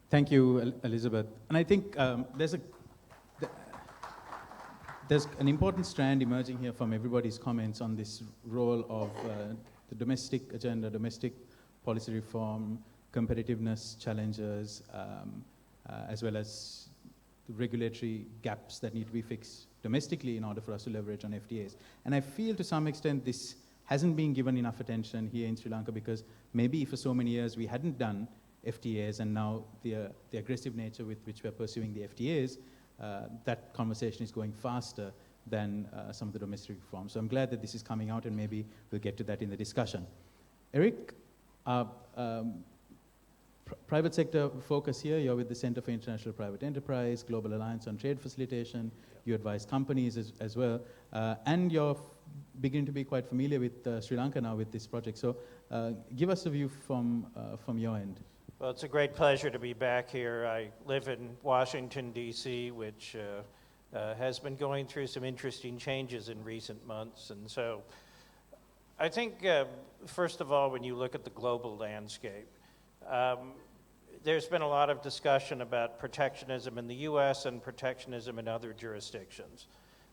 Thank you, Elizabeth. And I think there's an important strand emerging here from everybody's comments on this role of the domestic agenda, domestic policy reform, competitiveness challenges, as well as the regulatory gaps that need to be fixed domestically in order for us to leverage on FTAs. And I feel to some extent this hasn't been given enough attention here in Sri Lanka because maybe for so many years we hadn't done FTAs, and now the aggressive nature with which we're pursuing the FTAs, that conversation is going faster than some of the domestic reforms. So I'm glad that this is coming out, and maybe we'll get to that in the discussion. Eric, private sector focus here, you're with the Center for International Private Enterprise, Global Alliance on Trade Facilitation, you advise companies as well, and you're beginning to be quite familiar with Sri Lanka now with this project. So give us a view from your end. Well, it's a great pleasure to be back here. I live in Washington, D.C., which has been going through some interesting changes in recent months. And so I think, first of all, when you look at the global landscape, there's been a lot of discussion about protectionism in the U.S. and protectionism in other jurisdictions.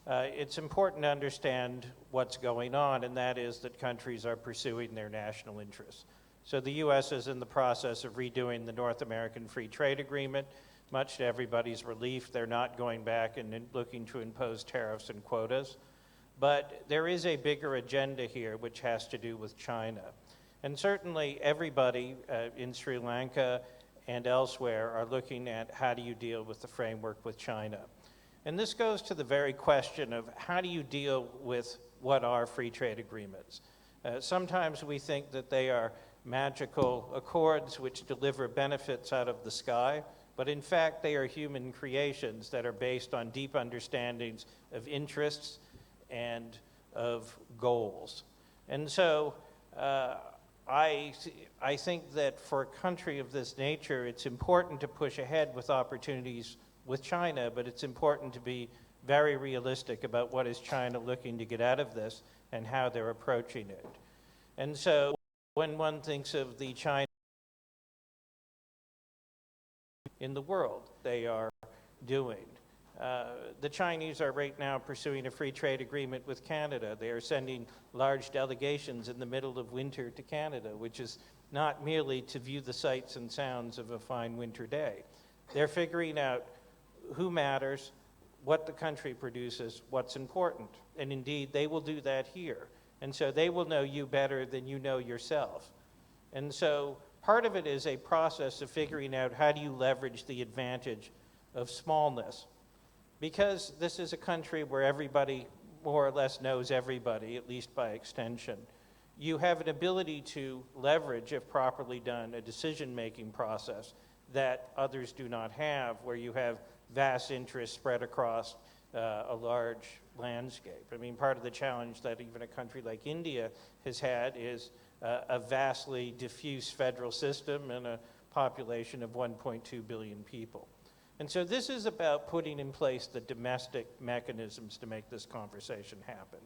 It's important to understand what's going on, and that is that countries are pursuing their national interests. So the U.S. is in the process of redoing the North American Free Trade Agreement. Much to everybody's relief, they're not going back and looking to impose tariffs and quotas. But there is a bigger agenda here which has to do with China. And certainly everybody in Sri Lanka and elsewhere are looking at how do you deal with the framework with China. And this goes to the very question of how do you deal with what are free trade agreements. Sometimes we think that they are magical accords which deliver benefits out of the sky, but in fact they are human creations that are based on deep understandings of interests and of goals. And so I think that for a country of this nature, it's important to push ahead with opportunities with China, but it's important to be very realistic about what is China looking to get out of this and how they're approaching it. And so when one thinks of the China in the world they are doing, the Chinese are right now pursuing a free trade agreement with Canada. They are sending large delegations in the middle of winter to Canada, which is not merely to view the sights and sounds of a fine winter day. They're figuring out who matters, what the country produces, what's important. And indeed, they will do that here. And so they will know you better than you know yourself. And so part of it is a process of figuring out how do you leverage the advantage of smallness. Because this is a country where everybody more or less knows everybody, at least by extension, you have an ability to leverage, if properly done, a decision-making process that others do not have, where you have vast interests spread across a large landscape. I mean, part of the challenge that even a country like India has had is a vastly diffuse federal system and a population of 1.2 billion people. And so this is about putting in place the domestic mechanisms to make this conversation happen.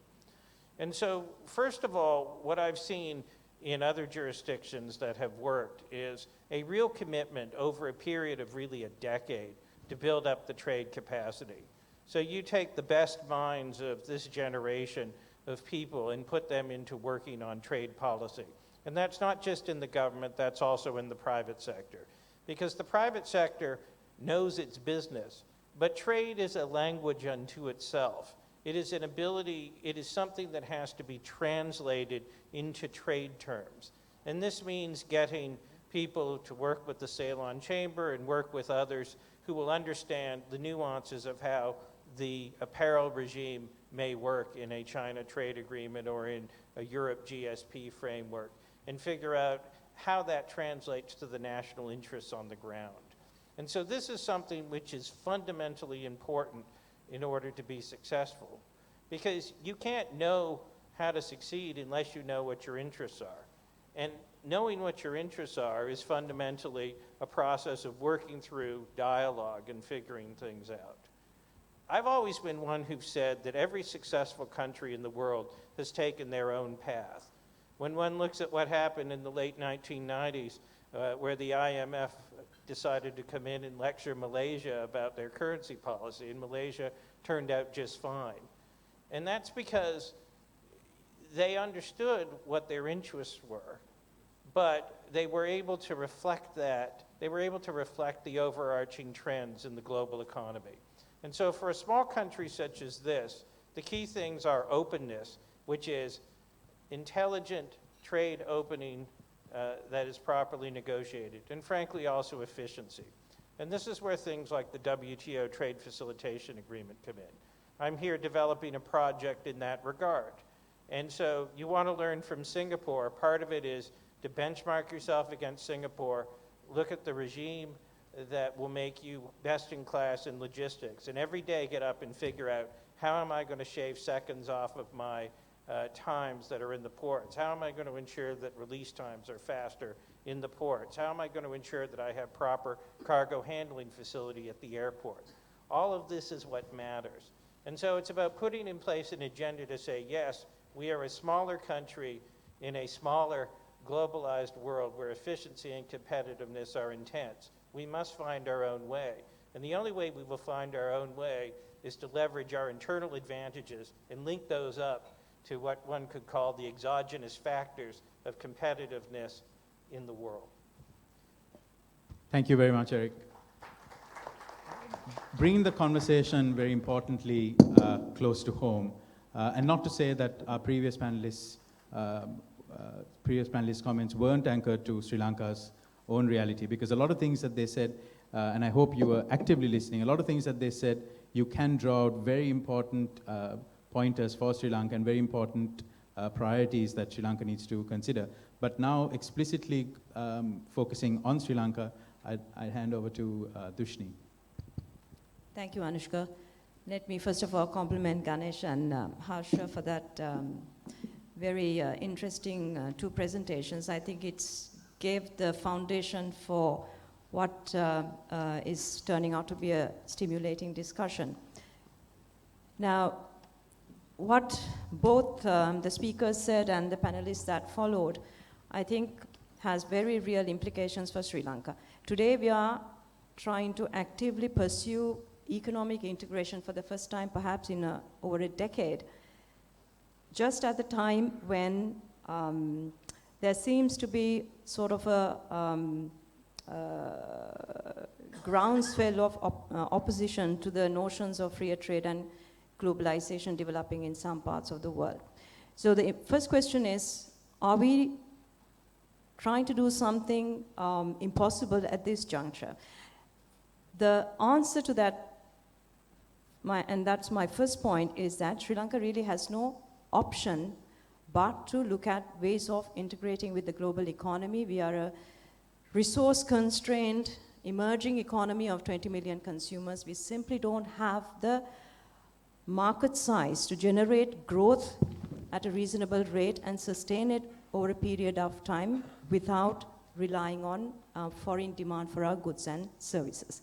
And so, first of all, what I've seen in other jurisdictions that have worked is a real commitment over a period of really a decade to build up the trade capacity. So you take the best minds of this generation of people and put them into working on trade policy. And that's not just in the government, that's also in the private sector. Because the private sector knows its business, but trade is a language unto itself. It is an ability, it is something that has to be translated into trade terms. And this means getting people to work with the Ceylon Chamber and work with others who will understand the nuances of how the apparel regime may work in a China trade agreement or in a Europe GSP framework, and figure out how that translates to the national interests on the ground. And so this is something which is fundamentally important in order to be successful. Because you can't know how to succeed unless you know what your interests are. And knowing what your interests are is fundamentally a process of working through dialogue and figuring things out. I've always been one who said that every successful country in the world has taken their own path. When one looks at what happened in the late 1990s, where the IMF decided to come in and lecture Malaysia about their currency policy, and Malaysia turned out just fine. And that's because they understood what their interests were, but they were able to reflect that. They were able to reflect the overarching trends in the global economy. And so for a small country such as this, the key things are openness, which is intelligent trade opening that is properly negotiated, and frankly also efficiency. And this is where things like the WTO Trade Facilitation Agreement come in. I'm here developing a project in that regard. And so you want to learn from Singapore. Part of it is to benchmark yourself against Singapore, look at the regime that will make you best in class in logistics, and every day get up and figure out, how am I going to shave seconds off of my times that are in the ports? How am I going to ensure that release times are faster in the ports? How am I going to ensure that I have proper cargo handling facility at the airport? All of this is what matters. And so it's about putting in place an agenda to say, yes, we are a smaller country in a smaller globalized world where efficiency and competitiveness are intense. We must find our own way. And the only way we will find our own way is to leverage our internal advantages and link those up to what one could call the exogenous factors of competitiveness in the world. Thank you very much, Eric. Bringing the conversation, very importantly, close to home. And not to say that our previous panelists' comments weren't anchored to Sri Lanka's own reality, because a lot of things that they said, and I hope you were actively listening, a lot of things that they said, you can draw out very important pointers for Sri Lanka and very important priorities that Sri Lanka needs to consider. But now, explicitly focusing on Sri Lanka, I hand over to Dushni. Thank you, Anushka. Let me first of all compliment Ganesh and Harsha for that very interesting two presentations. I think it's gave the foundation for what is turning out to be a stimulating discussion. Now, what both the speakers said and the panelists that followed, I think has very real implications for Sri Lanka. Today we are trying to actively pursue economic integration for the first time, perhaps in over a decade, just at the time when there seems to be sort of a groundswell of opposition to the notions of free trade and globalization developing in some parts of the world. So the first question is, are we trying to do something impossible at this juncture? The answer to that and that's my first point, is that Sri Lanka really has no option but to look at ways of integrating with the global economy. We are a resource-constrained, emerging economy of 20 million consumers. We simply don't have the market size to generate growth at a reasonable rate and sustain it over a period of time without relying on foreign demand for our goods and services.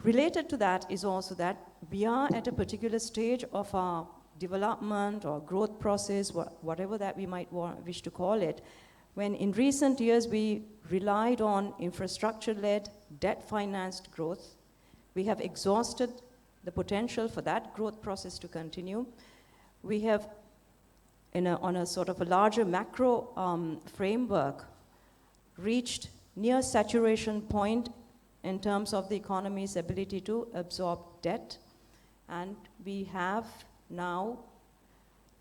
Related to that is also that we are at a particular stage of our development or growth process, whatever that we might wish to call it, when in recent years we relied on infrastructure-led, debt-financed growth. We have exhausted the potential for that growth process to continue. We have, on a sort of a larger macro framework, reached near saturation point in terms of the economy's ability to absorb debt. And we have now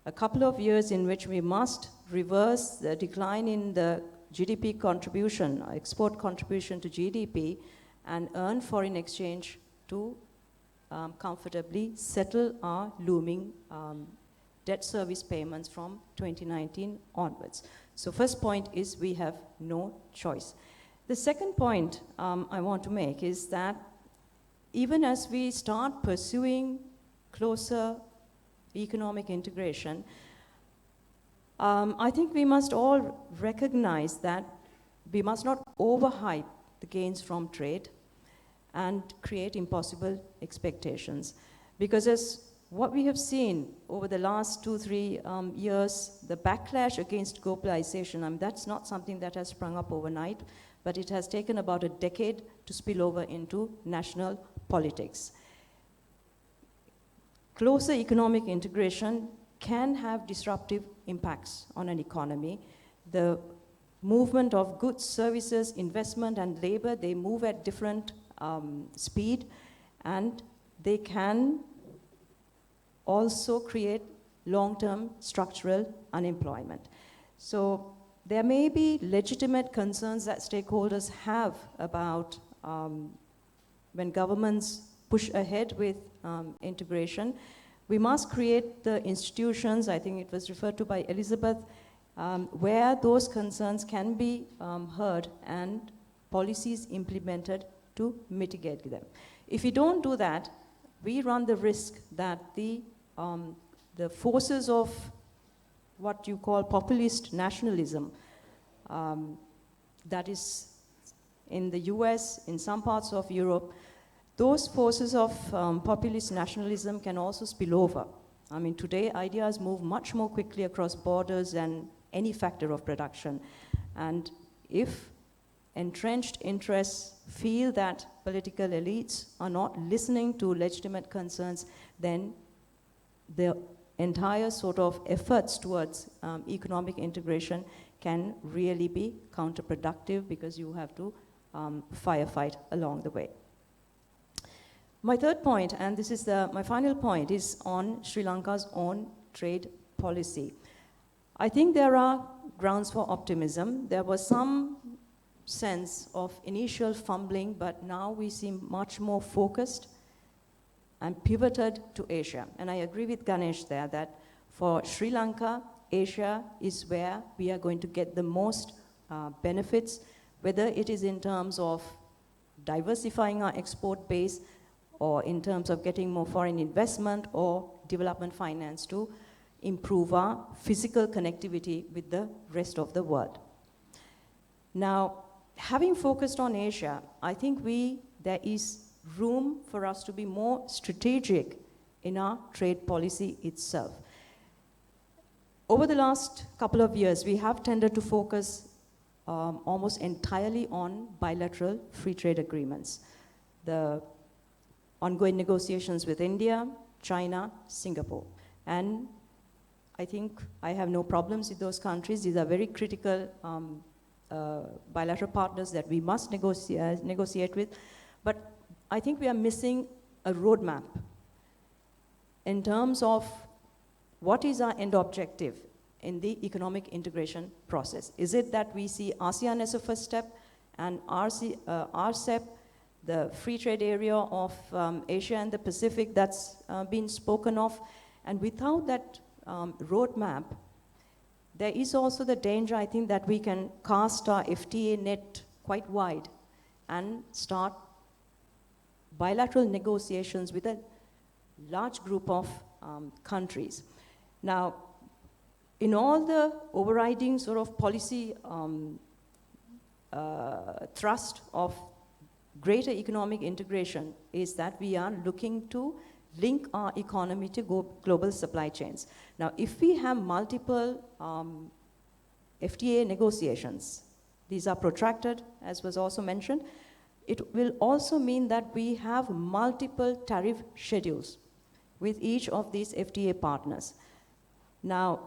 a couple of years in which we must reverse the decline in the GDP contribution, export contribution to GDP, and earn foreign exchange to comfortably settle our looming debt service payments from 2019 onwards. So first point is we have no choice. The second point I want to make is that even as we start pursuing closer economic integration, I think we must all recognize that we must not overhype the gains from trade and create impossible expectations. Because as what we have seen over the last 2-3 years, the backlash against globalization, that's not something that has sprung up overnight, but it has taken about a decade to spill over into national politics. Closer economic integration can have disruptive impacts on an economy. The movement of goods, services, investment, and labor, they move at different speed, and they can also create long-term structural unemployment. So there may be legitimate concerns that stakeholders have about when governments push ahead with integration. We must create the institutions, I think it was referred to by Elizabeth, where those concerns can be heard and policies implemented to mitigate them. If we don't do that, we run the risk that the forces of what you call populist nationalism, that is in the US, in some parts of Europe, those forces of populist nationalism can also spill over. I mean, today ideas move much more quickly across borders than any factor of production. And if entrenched interests feel that political elites are not listening to legitimate concerns, then the entire sort of efforts towards economic integration can really be counterproductive because you have to firefight along the way. My third point, and this is my final point, is on Sri Lanka's own trade policy. I think there are grounds for optimism. There was some sense of initial fumbling, but now we seem much more focused and pivoted to Asia. And I agree with Ganesh there that for Sri Lanka, Asia is where we are going to get the most benefits, whether it is in terms of diversifying our export base, or in terms of getting more foreign investment or development finance to improve our physical connectivity with the rest of the world. Now, having focused on Asia, I think there is room for us to be more strategic in our trade policy itself. Over the last couple of years, we have tended to focus almost entirely on bilateral free trade agreements. The ongoing negotiations with India, China, Singapore. And I think I have no problems with those countries. These are very critical bilateral partners that we must negotiate with. But I think we are missing a roadmap in terms of what is our end objective in the economic integration process. Is it that we see ASEAN as a first step and RCEP, the free trade area of Asia and the Pacific that's been spoken of. And without that roadmap, there is also the danger, I think, that we can cast our FTA net quite wide and start bilateral negotiations with a large group of countries. Now, in all the overriding sort of policy thrust of greater economic integration is that we are looking to link our economy to global supply chains. Now, if we have multiple FTA negotiations, these are protracted, as was also mentioned, it will also mean that we have multiple tariff schedules with each of these FTA partners. Now,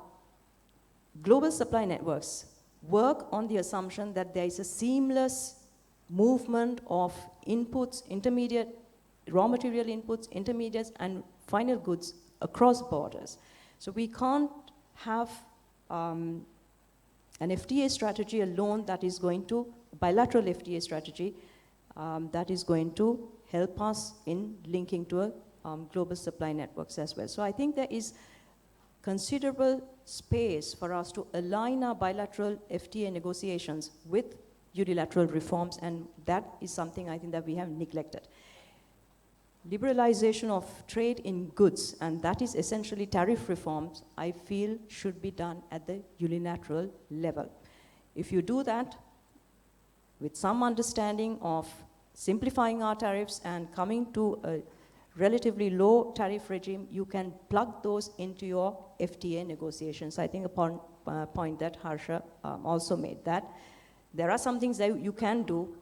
global supply networks work on the assumption that there is a seamless movement of inputs, intermediate, raw material inputs, intermediates, and final goods across borders. So we can't have an FTA strategy alone that is going to, bilateral FTA strategy, that is going to help us in linking to a global supply networks as well. So I think there is considerable space for us to align our bilateral FTA negotiations with unilateral reforms, and that is something I think that we have neglected. Liberalization of trade in goods, and that is essentially tariff reforms, I feel should be done at the unilateral level. If you do that with some understanding of simplifying our tariffs and coming to a relatively low tariff regime, you can plug those into your FTA negotiations. I think upon point that Harsha also made, that there are some things that you can do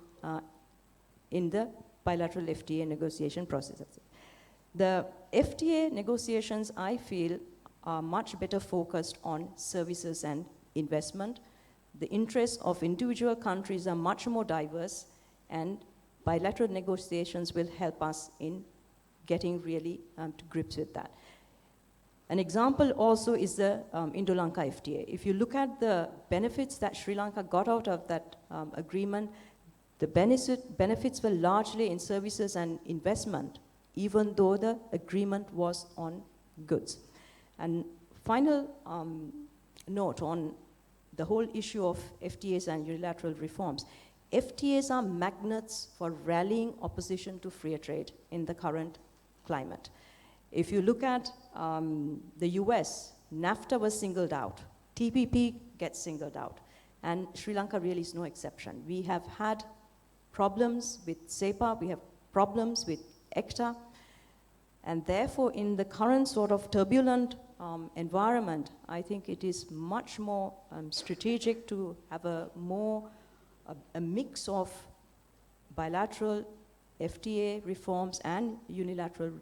in the bilateral FTA negotiation processes. The FTA negotiations, I feel, are much better focused on services and investment. The interests of individual countries are much more diverse, and bilateral negotiations will help us in getting really to grips with that. An example also is the Indo-Lanka FTA. If you look at the benefits that Sri Lanka got out of that agreement, the benefits were largely in services and investment, even though the agreement was on goods. And final note on the whole issue of FTAs and unilateral reforms. FTAs are magnets for rallying opposition to free trade in the current climate. If you look at the US, NAFTA was singled out, TPP gets singled out, and Sri Lanka really is no exception. We have had problems with SEPA, we have problems with ECTA, and therefore in the current sort of turbulent environment, I think it is much more strategic to have a mix of bilateral FTA reforms and unilateral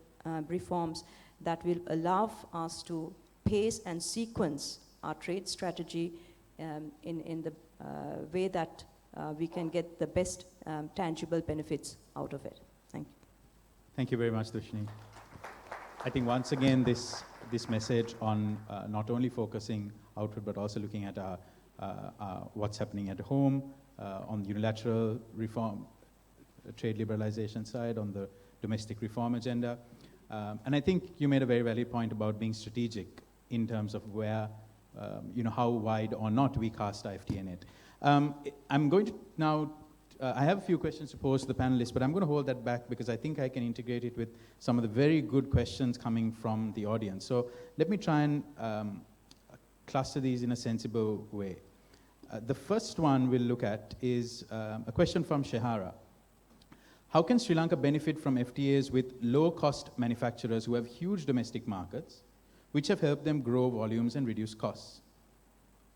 reforms that will allow us to pace and sequence our trade strategy in the way that we can get the best tangible benefits out of it. Thank you. Thank you very much, Dushni. I think once again this message on not only focusing outward but also looking at what's happening at home, on the unilateral reform, trade liberalization side, on the domestic reform agenda. And I think you made a very valid point about being strategic in terms of where, how wide or not we cast our FTA net. I'm going to now, I have a few questions to pose to the panelists, but I'm going to hold that back because I think I can integrate it with some of the very good questions coming from the audience. So let me try and cluster these in a sensible way. The first one we'll look at is a question from Shehara. How can Sri Lanka benefit from FTAs with low-cost manufacturers who have huge domestic markets, which have helped them grow volumes and reduce costs,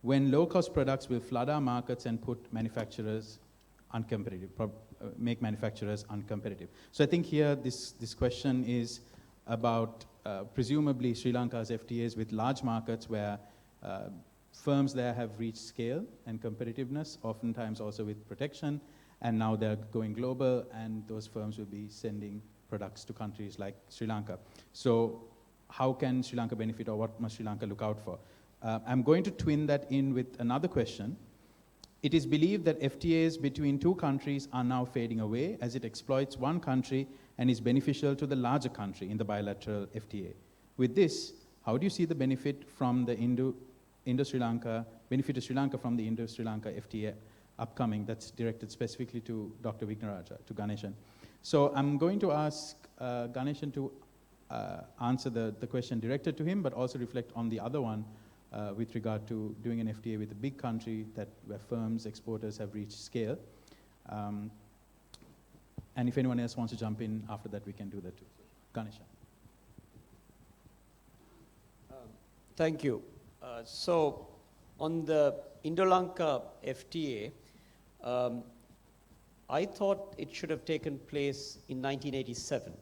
when low-cost products will flood our markets and put manufacturers uncompetitive, make manufacturers uncompetitive? So I think here this question is about presumably Sri Lanka's FTAs with large markets where firms there have reached scale and competitiveness, oftentimes also with protection, and now they're going global, and those firms will be sending products to countries like Sri Lanka. So how can Sri Lanka benefit, or what must Sri Lanka look out for? I'm going to twin that in with another question. It is believed that FTAs between two countries are now fading away as it exploits one country and is beneficial to the larger country in the bilateral FTA. With this, how do you see the benefit from the Indo-Sri Lanka, benefit to Sri Lanka from the Indo-Sri Lanka FTA upcoming? That's directed specifically to Dr. Vignaraja, to Ganeshan. So I'm going to ask Ganeshan to answer the question directed to him, but also reflect on the other one with regard to doing an FTA with a big country where firms, exporters have reached scale. And if anyone else wants to jump in after that, we can do that too. Ganeshan. Thank you. So on the Indo-Lanka FTA, I thought it should have taken place in 1987,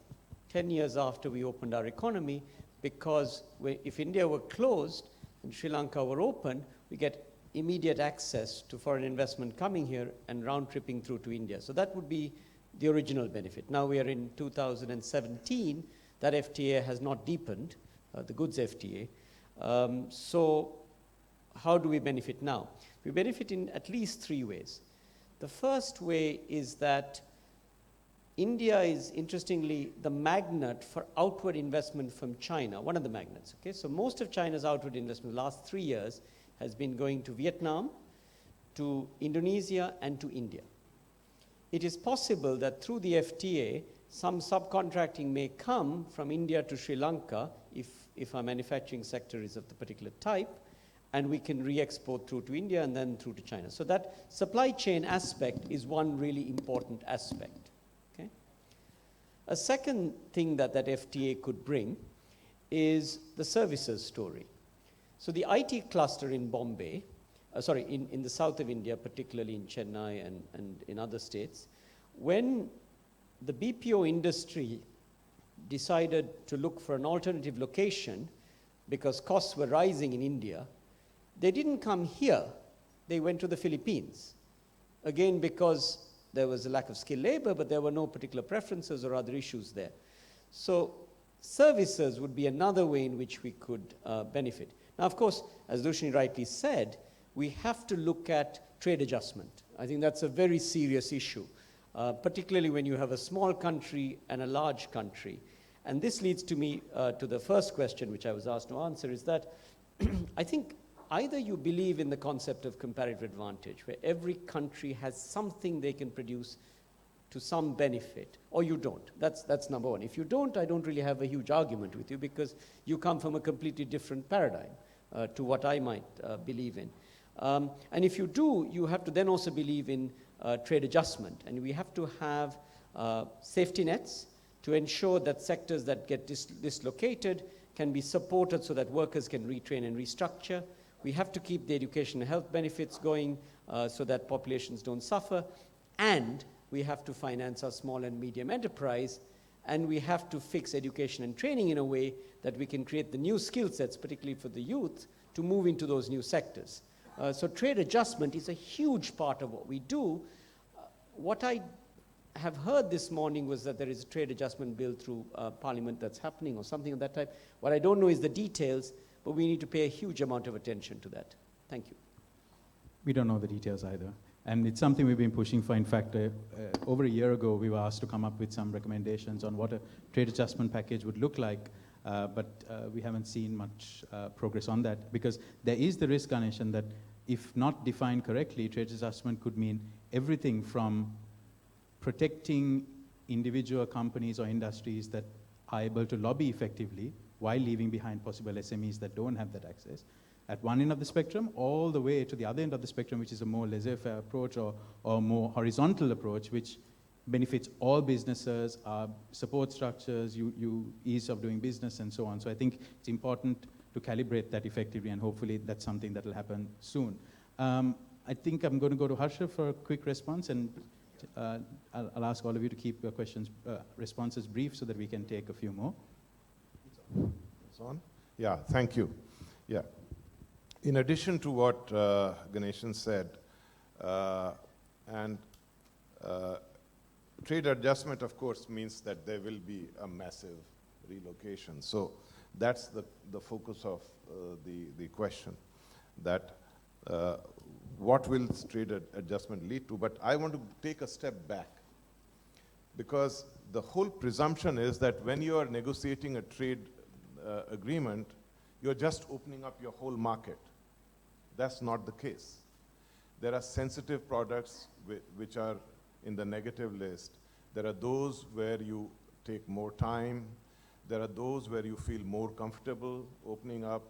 10 years after we opened our economy, because if India were closed and Sri Lanka were open, we get immediate access to foreign investment coming here and round-tripping through to India. So that would be the original benefit. Now we are in 2017, that FTA has not deepened, the goods FTA. So how do we benefit now? We benefit in at least three ways. The first way is that India is, interestingly, the magnet for outward investment from China, one of the magnets. Okay? So most of China's outward investment the last 3 years has been going to Vietnam, to Indonesia, and to India. It is possible that through the FTA, some subcontracting may come from India to Sri Lanka if our manufacturing sector is of the particular type, and we can re-export through to India and then through to China. So that supply chain aspect is one really important aspect. Okay? A second thing that FTA could bring is the services story. So the IT cluster in Bombay, in the south of India, particularly in Chennai and in other states, when the BPO industry decided to look for an alternative location because costs were rising in India, they didn't come here, they went to the Philippines. Again, because there was a lack of skilled labor, but there were no particular preferences or other issues there. So services would be another way in which we could benefit. Now, of course, as Dushni rightly said, we have to look at trade adjustment. I think that's a very serious issue, particularly when you have a small country and a large country. And this leads to me to the first question, which I was asked to answer, is that I think either you believe in the concept of comparative advantage, where every country has something they can produce to some benefit, or you don't. That's number one. If you don't, I don't really have a huge argument with you, because you come from a completely different paradigm to what I might believe in. And if you do, you have to then also believe in trade adjustment. And we have to have safety nets to ensure that sectors that get dislocated can be supported so that workers can retrain and restructure. We have to keep the education and health benefits going so that populations don't suffer. And we have to finance our small and medium enterprise. And we have to fix education and training in a way that we can create the new skill sets, particularly for the youth, to move into those new sectors. So trade adjustment is a huge part of what we do. What I have heard this morning was that there is a trade adjustment bill through Parliament that's happening or something of that type. What I don't know is the details, but we need to pay a huge amount of attention to that. Thank you. We don't know the details either. And it's something we've been pushing for. In fact, over a year ago, we were asked to come up with some recommendations on what a trade adjustment package would look like. But we haven't seen much progress on that, because there is the risk, Ganeshan, that if not defined correctly, trade adjustment could mean everything from protecting individual companies or industries that are able to lobby effectively while leaving behind possible SMEs that don't have that access at one end of the spectrum, all the way to the other end of the spectrum, which is a more laissez-faire approach or more horizontal approach, which benefits all businesses, support structures, ease of doing business, and so on. So I think it's important to calibrate that effectively, and hopefully that's something that will happen soon. I think I'm going to go to Harsha for a quick response, and I'll ask all of you to keep your responses brief so that we can take a few more. It's on? Yeah, thank you. Yeah. In addition to what Ganeshan said, trade adjustment, of course, means that there will be a massive relocation. So that's the focus of the question, that what will this trade adjustment lead to, but I want to take a step back. Because the whole presumption is that when you are negotiating a trade agreement, you're just opening up your whole market. That's not the case. There are sensitive products which are in the negative list. There are those where you take more time. There are those where you feel more comfortable opening up.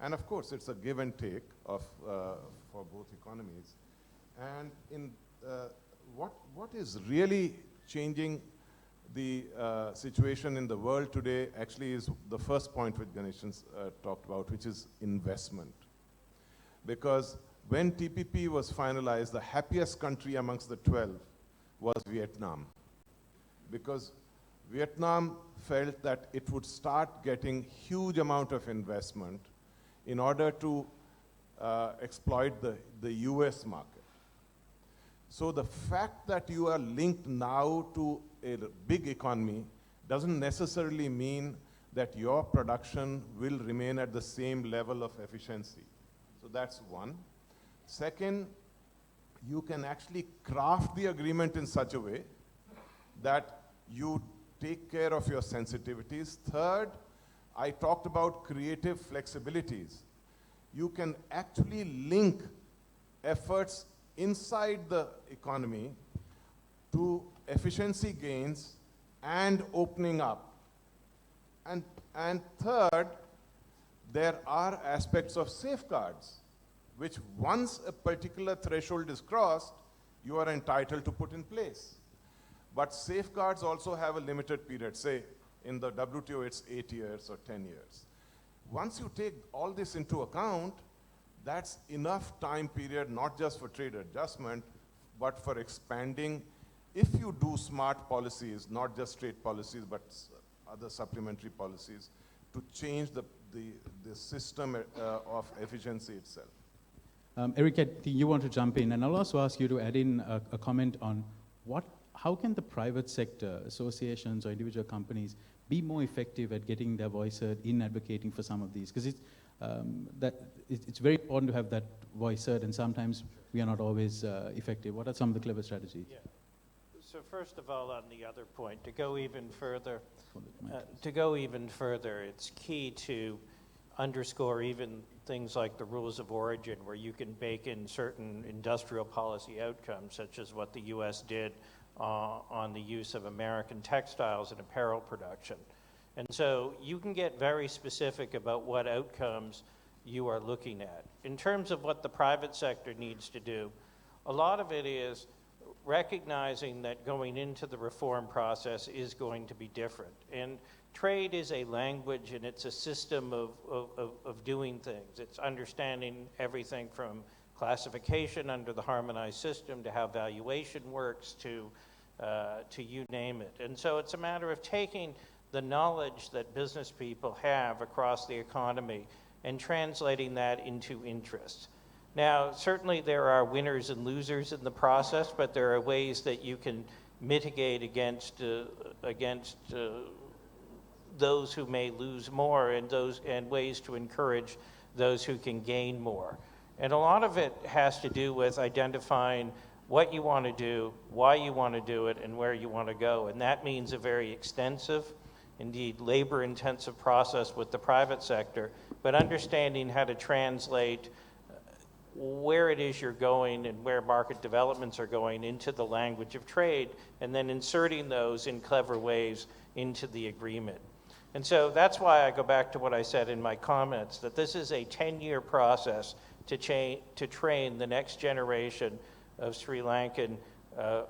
And of course, it's a give and take for both economies. And what is really changing the situation in the world today actually is the first point which Ganeshan talked about, which is investment. Because when TPP was finalized, the happiest country amongst the 12 was Vietnam. Because Vietnam felt that it would start getting huge amount of investment in order to exploit the US market. So the fact that you are linked now to a big economy doesn't necessarily mean that your production will remain at the same level of efficiency. So that's one. Second, you can actually craft the agreement in such a way that you take care of your sensitivities. Third, I talked about creative flexibilities. You can actually link efforts inside the economy to efficiency gains and opening up. And third, there are aspects of safeguards, which once a particular threshold is crossed, you are entitled to put in place. But safeguards also have a limited period. Say, in the WTO, it's 8 years or 10 years. Once you take all this into account, that's enough time period, not just for trade adjustment, but for expanding. If you do smart policies, not just trade policies, but other supplementary policies, to change the system of efficiency itself. Eric, I think you want to jump in, and I'll also ask you to add in a comment on how can the private sector, associations or individual companies, be more effective at getting their voice heard in advocating for some of these? Because it's very important to have that voice heard, and sometimes we are not always effective. What are some of the clever strategies? Yeah. So first of all, on the other point, to go even further, it's key to underscore even things like the rules of origin, where you can bake in certain industrial policy outcomes, such as what the U.S. did on the use of American textiles in apparel production. And so you can get very specific about what outcomes you are looking at. In terms of what the private sector needs to do, a lot of it is recognizing that going into the reform process is going to be different. And trade is a language, and it's a system of doing things. It's understanding everything from classification under the harmonized system to how valuation works to you name it. And so it's a matter of taking the knowledge that business people have across the economy and translating that into interests. Now, certainly there are winners and losers in the process, but there are ways that you can mitigate against those who may lose more, and ways to encourage those who can gain more. And a lot of it has to do with identifying what you want to do, why you want to do it, and where you want to go. And that means a very extensive, indeed labor-intensive process with the private sector, but understanding how to translate where it is you're going and where market developments are going into the language of trade, and then inserting those in clever ways into the agreement. And so that's why I go back to what I said in my comments, that this is a 10-year process to train the next generation of Sri Lankan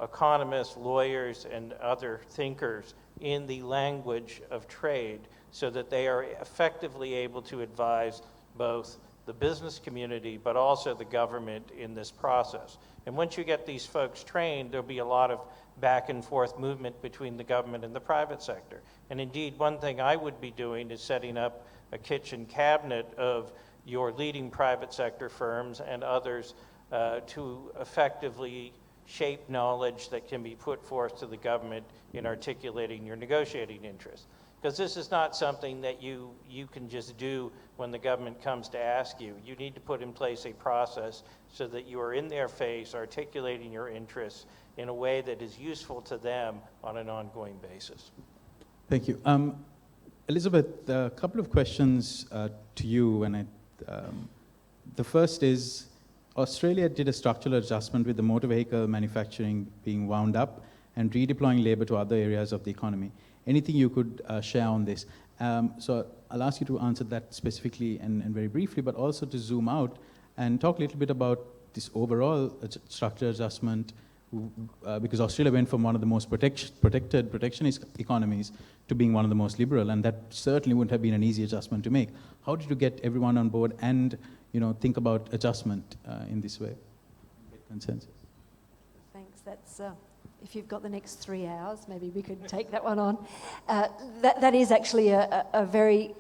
economists, lawyers, and other thinkers in the language of trade, so that they are effectively able to advise both the business community, but also the government in this process. And once you get these folks trained, there'll be a lot of back and forth movement between the government and the private sector. And indeed, one thing I would be doing is setting up a kitchen cabinet of your leading private sector firms and others to effectively shape knowledge that can be put forth to the government in articulating your negotiating interests. Because this is not something that you can just do when the government comes to ask you. You need to put in place a process so that you are in their face, articulating your interests in a way that is useful to them on an ongoing basis. Thank you. Elizabeth, a couple of questions to you. The first is, Australia did a structural adjustment with the motor vehicle manufacturing being wound up and redeploying labor to other areas of the economy. Anything you could share on this? So I'll ask you to answer that specifically and very briefly, but also to zoom out and talk a little bit about this overall structural adjustment, because Australia went from one of the most protectionist economies to being one of the most liberal, and that certainly wouldn't have been an easy adjustment to make. How did you get everyone on board and think about adjustment in this way? Get consensus. Thanks. That's if you've got the next 3 hours, maybe we could take that one on. That is actually a very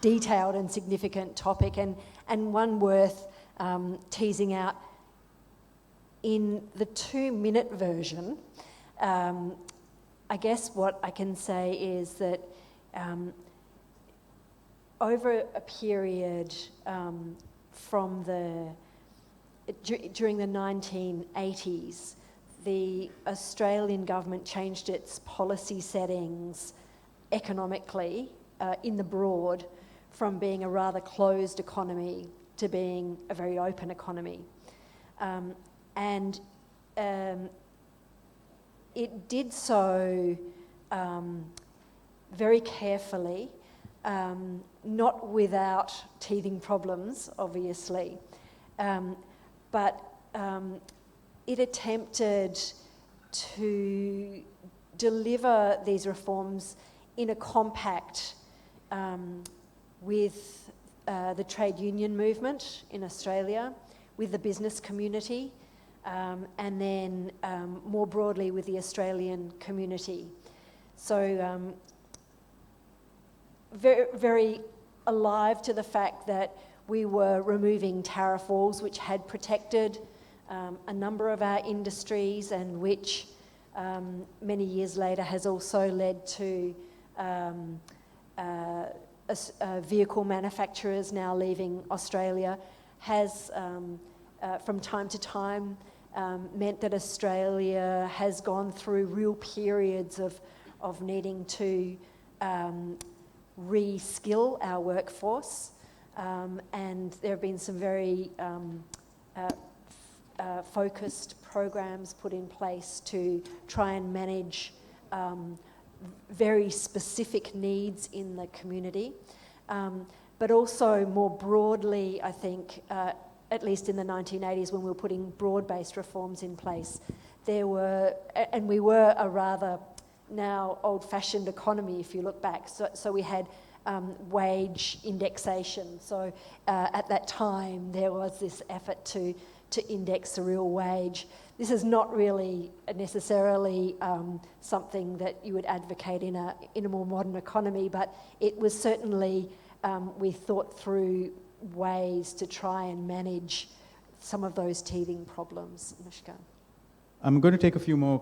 detailed and significant topic, and one worth teasing out. In the 2-minute version, I guess what I can say is that over a period during the 1980s, the Australian government changed its policy settings economically in the broad from being a rather closed economy to being a very open economy. And it did so very carefully, not without teething problems, obviously, but it attempted to deliver these reforms in a compact with the trade union movement in Australia, with the business community, and then more broadly with the Australian community. So very, very alive to the fact that we were removing tariff walls which had protected a number of our industries, and which many years later has also led to vehicle manufacturers now leaving Australia, has from time to time meant that Australia has gone through real periods of needing to re-skill our workforce, and there have been some very focused programs put in place to try and manage very specific needs in the community. But also more broadly, I think, at least in the 1980s when we were putting broad-based reforms in place, we were a rather now old-fashioned economy if you look back. So we had wage indexation. So at that time there was this effort to index the real wage. This is not really necessarily something that you would advocate in a more modern economy, but it was certainly, we thought through ways to try and manage some of those teething problems. Anushka. I'm going to take a few more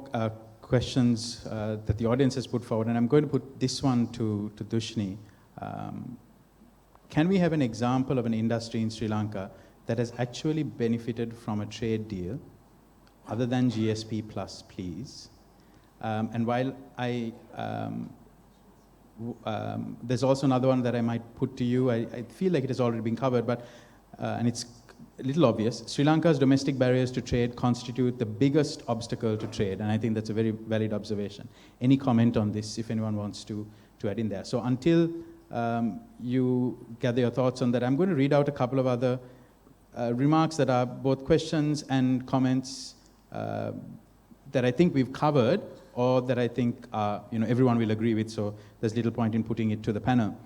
questions that the audience has put forward, and I'm going to put this one to Dushni. Can we have an example of an industry in Sri Lanka that has actually benefited from a trade deal other than GSP plus, please? And while there's also another one that I might put to you. I feel like it has already been covered, but and it's a little obvious. Sri Lanka's domestic barriers to trade constitute the biggest obstacle to trade, and I think that's a very valid observation. Any comment on this, if anyone wants to add in there? So until you gather your thoughts on that, I'm going to read out a couple of other remarks that are both questions and comments that I think we've covered, or that I think everyone will agree with, so there's little point in putting it to the panel.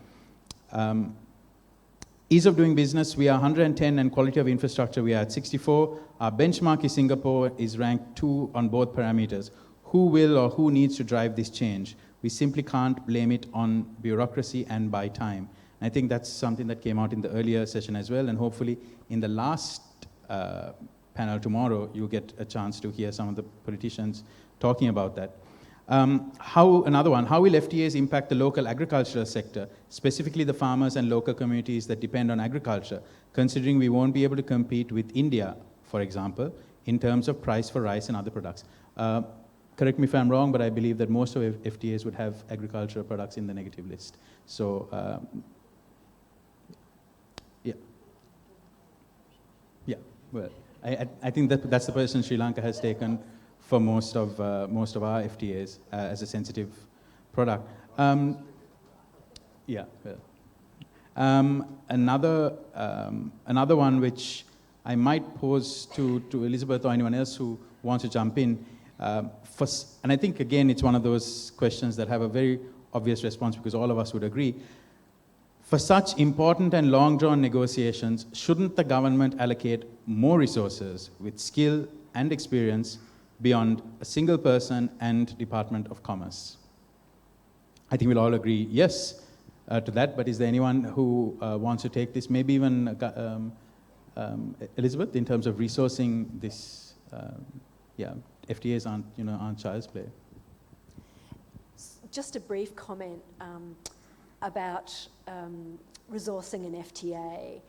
Ease of doing business, we are 110, and quality of infrastructure, we are at 64. Our benchmark is Singapore, is ranked 2 on both parameters. Who will or who needs to drive this change? We simply can't blame it on bureaucracy and buy time. And I think that's something that came out in the earlier session as well, and hopefully in the last panel tomorrow, you'll get a chance to hear some of the politicians talking about that. Another one, how will FTAs impact the local agricultural sector, specifically the farmers and local communities that depend on agriculture, considering we won't be able to compete with India, for example, in terms of price for rice and other products? Correct me if I'm wrong, but I believe that most of FTAs would have agricultural products in the negative list. So, well, I think that's the position Sri Lanka has taken for most of our FTAs as a sensitive product. Another one which I might pose to Elizabeth or anyone else who wants to jump in, and I think again it's one of those questions that have a very obvious response because all of us would agree. For such important and long-drawn negotiations, shouldn't the government allocate more resources with skill and experience beyond a single person and Department of Commerce? I think we'll all agree yes to that, but is there anyone who wants to take this? Maybe even Elizabeth, in terms of resourcing this, FTAs aren't child's play. Just a brief comment about resourcing an FTA.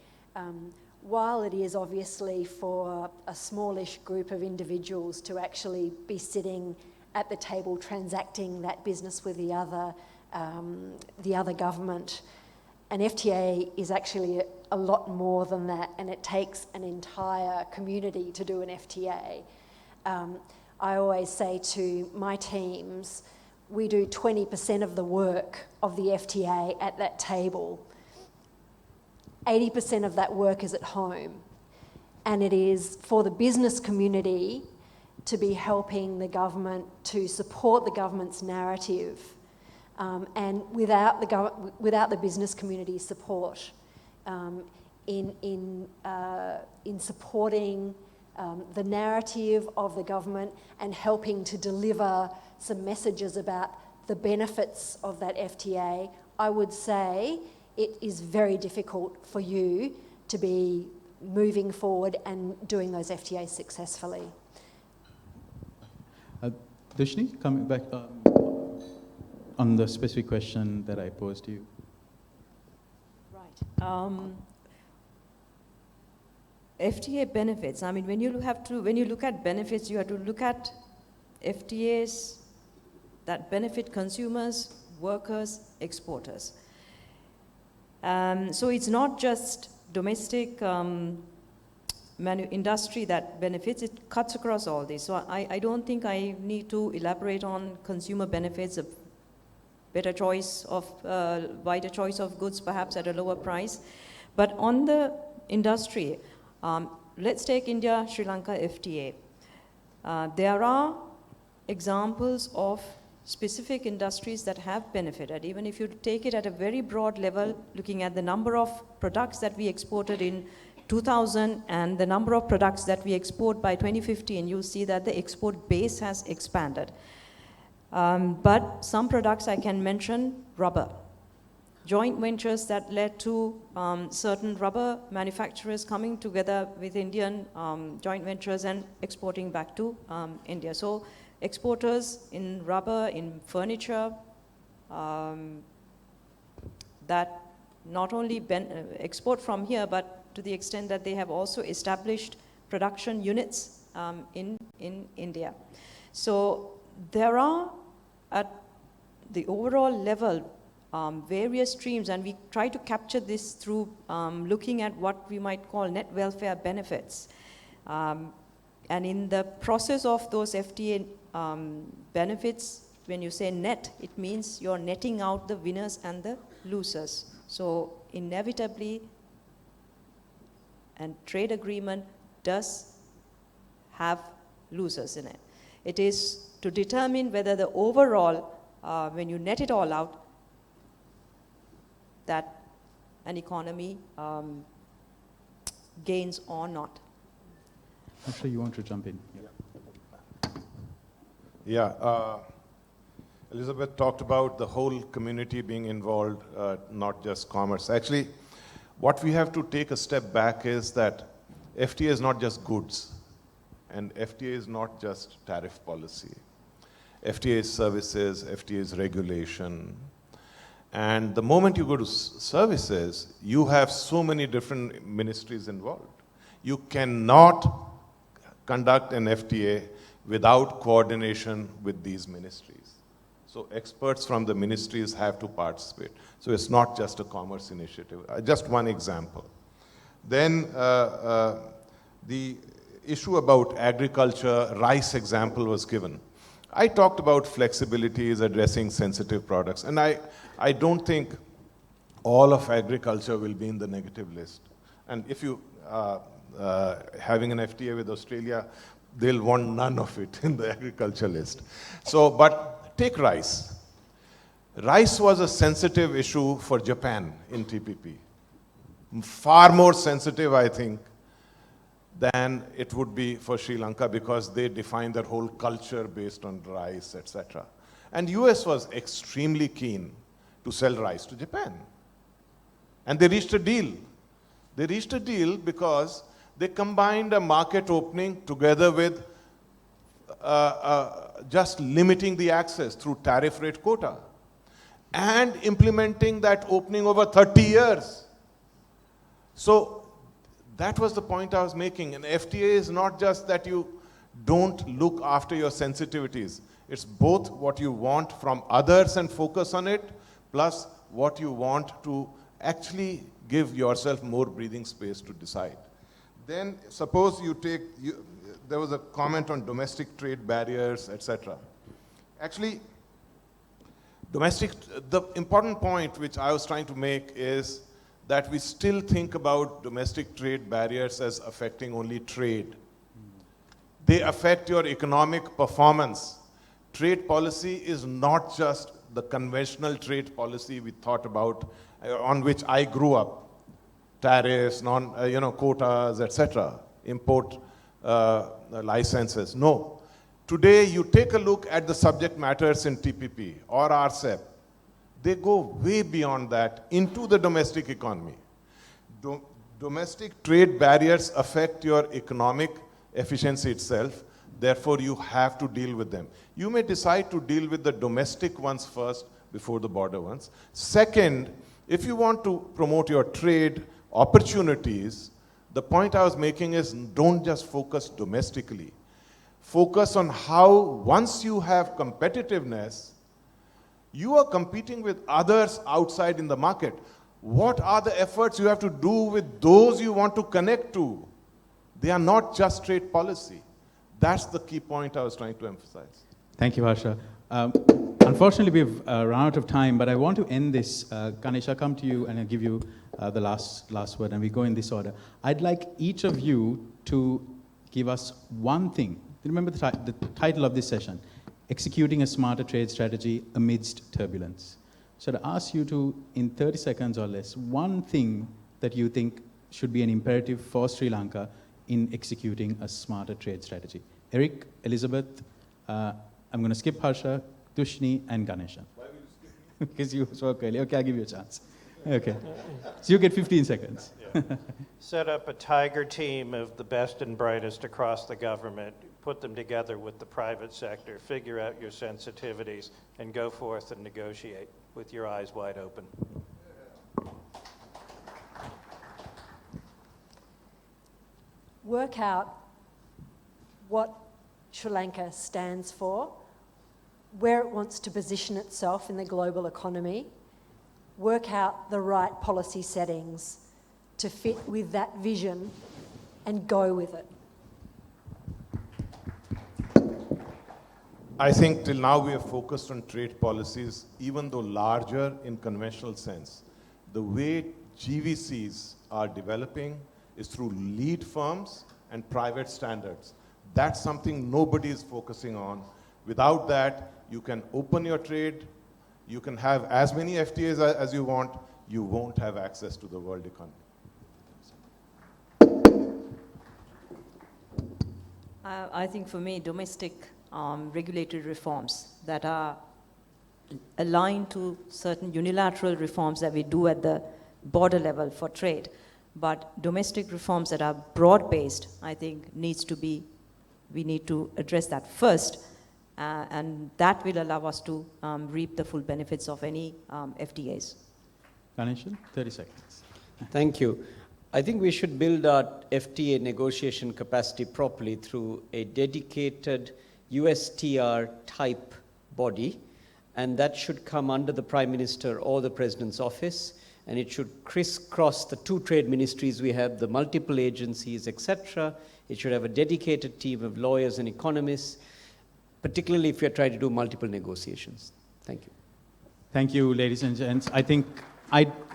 While it is obviously for a smallish group of individuals to actually be sitting at the table transacting that business with the other government, an FTA is actually a lot more than that, and it takes an entire community to do an FTA. I always say to my teams, we do 20% of the work of the FTA at that table. 80% of that work is at home. And it is for the business community to be helping the government to support the government's narrative. And without the business community support in supporting the narrative of the government and helping to deliver some messages about the benefits of that FTA, I would say it is very difficult for you to be moving forward and doing those FTAs successfully. Dushni, coming back on the specific question that I posed to you. Right. FTA benefits. I mean, when you look at benefits, you have to look at FTAs that benefit consumers, workers, exporters. So it's not just domestic industry that benefits, it cuts across all this. So I don't think I need to elaborate on consumer benefits, a better choice of, wider choice of goods perhaps at a lower price. But on the industry, let's take India-Sri Lanka FTA. There are examples of specific industries that have benefited. Even if you take it at a very broad level, looking at the number of products that we exported in 2000 and the number of products that we export by 2015, you'll see that the export base has expanded. But some products I can mention, rubber. Joint ventures that led to certain rubber manufacturers coming together with Indian joint ventures and exporting back to India. So exporters in rubber, in furniture, that not only export from here, but to the extent that they have also established production units in India. So there are, at the overall level, various streams, and we try to capture this through looking at what we might call net welfare benefits. And in the process of those FTA benefits, when you say net, it means you're netting out the winners and the losers. So inevitably, a trade agreement does have losers in it. It is to determine whether the overall, when you net it all out, that an economy gains or not. I'm sure you want to jump in. Elizabeth talked about the whole community being involved, not just commerce. Actually, what we have to take a step back is that FTA is not just goods, and FTA is not just tariff policy. FTA is services, FTA is regulation. And the moment you go to services, you have so many different ministries involved. You cannot conduct an FTA without coordination with these ministries. So experts from the ministries have to participate. So it's not just a commerce initiative. Just one example. Then the issue about agriculture, rice example was given. I talked about flexibilities addressing sensitive products, and I don't think all of agriculture will be in the negative list. And if you having an FTA with Australia, they'll want none of it in the agriculture list. So, but take rice. Rice was a sensitive issue for Japan in TPP. Far more sensitive, I think, than it would be for Sri Lanka because they define their whole culture based on rice, etc. And US was extremely keen to sell rice to Japan. And they reached a deal. They reached a deal because they combined a market opening together with just limiting the access through tariff rate quota and implementing that opening over 30 years. So that was the point I was making. An FTA is not just that you don't look after your sensitivities. It's both what you want from others and focus on it, plus what you want to actually give yourself more breathing space to decide. Then suppose you take, there was a comment on domestic trade barriers, etc. Actually, the important point which I was trying to make is that we still think about domestic trade barriers as affecting only trade. They affect your economic performance. Trade policy is not just the conventional trade policy we thought about, on which I grew up. Tariffs, quotas, etc., import licenses. No. Today, you take a look at the subject matters in TPP or RCEP. They go way beyond that into the domestic economy. Domestic trade barriers affect your economic efficiency itself. Therefore, you have to deal with them. You may decide to deal with the domestic ones first before the border ones. Second, if you want to promote your trade opportunities, the point I was making is don't just focus domestically. Focus on how, once you have competitiveness, you are competing with others outside in the market. What are the efforts you have to do with those you want to connect to? They are not just trade policy. That's the key point I was trying to emphasize. Thank you, Harsha. Unfortunately, we've run out of time, but I want to end this. Ganesh, I'll come to you and I'll give you the last word, and we go in this order. I'd like each of you to give us one thing. Remember the title of this session, Executing a Smarter Trade Strategy Amidst Turbulence. So to ask you to, in 30 seconds or less, one thing that you think should be an imperative for Sri Lanka in executing a smarter trade strategy. Eric, Elizabeth, I'm going to skip Harsha, Tushni, and Ganesha. Why will you skip? Because you spoke earlier. Okay, I'll give you a chance. Okay. So you get 15 seconds. Yeah. Set up a tiger team of the best and brightest across the government, put them together with the private sector, figure out your sensitivities, and go forth and negotiate with your eyes wide open. Work out what Sri Lanka stands for, where it wants to position itself in the global economy, work out the right policy settings to fit with that vision and go with it. I think till now we have focused on trade policies, even though larger in conventional sense. The way GVCs are developing is through lead firms and private standards. That's something nobody is focusing on. Without that, you can open your trade, you can have as many FTAs as you want, you won't have access to the world economy. I think for me, domestic regulatory reforms that are aligned to certain unilateral reforms that we do at the border level for trade, but domestic reforms that are broad-based, I think we need to address that first. and that will allow us to reap the full benefits of any FTAs. Ganeshan, 30 seconds. Thank you. I think we should build our FTA negotiation capacity properly through a dedicated USTR type body, and that should come under the Prime Minister or the President's office, and it should crisscross the two trade ministries we have, the multiple agencies, etc. It should have a dedicated team of lawyers and economists, particularly if you're trying to do multiple negotiations. Thank you. Thank you, ladies and gents. I think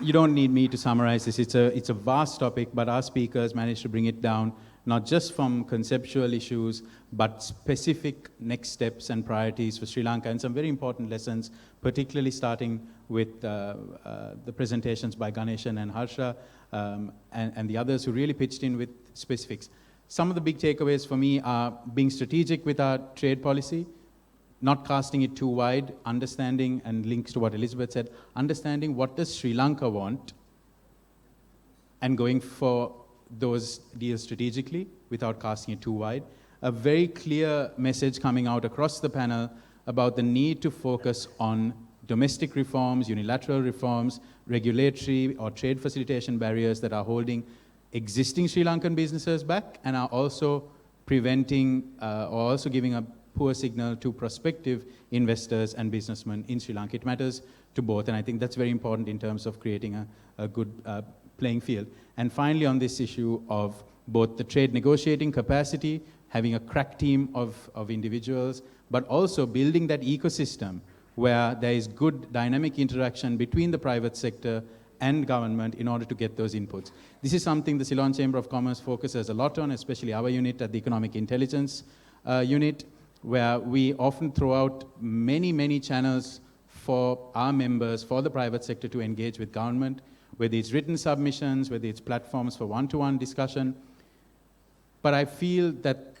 you don't need me to summarize this. It's a vast topic, but our speakers managed to bring it down, not just from conceptual issues, but specific next steps and priorities for Sri Lanka, and some very important lessons, particularly starting with the presentations by Ganeshan and Harsha, and the others who really pitched in with specifics. Some of the big takeaways for me are being strategic with our trade policy, not casting it too wide, understanding, and links to what Elizabeth said, understanding what does Sri Lanka want, and going for those deals strategically without casting it too wide. A very clear message coming out across the panel about the need to focus on domestic reforms, unilateral reforms, regulatory or trade facilitation barriers that are holding existing Sri Lankan businesses back and are also preventing or also giving a poor signal to prospective investors and businessmen in Sri Lanka. It matters to both, and I think that's very important in terms of creating a good playing field. And finally, on this issue of both the trade negotiating capacity, having a crack team of individuals, but also building that ecosystem where there is good dynamic interaction between the private sector and government in order to get those inputs. This is something the Ceylon Chamber of Commerce focuses a lot on, especially our unit at the Economic Intelligence Unit, where we often throw out many, many channels for our members, for the private sector to engage with government, whether it's written submissions, whether it's platforms for one-to-one discussion. But I feel that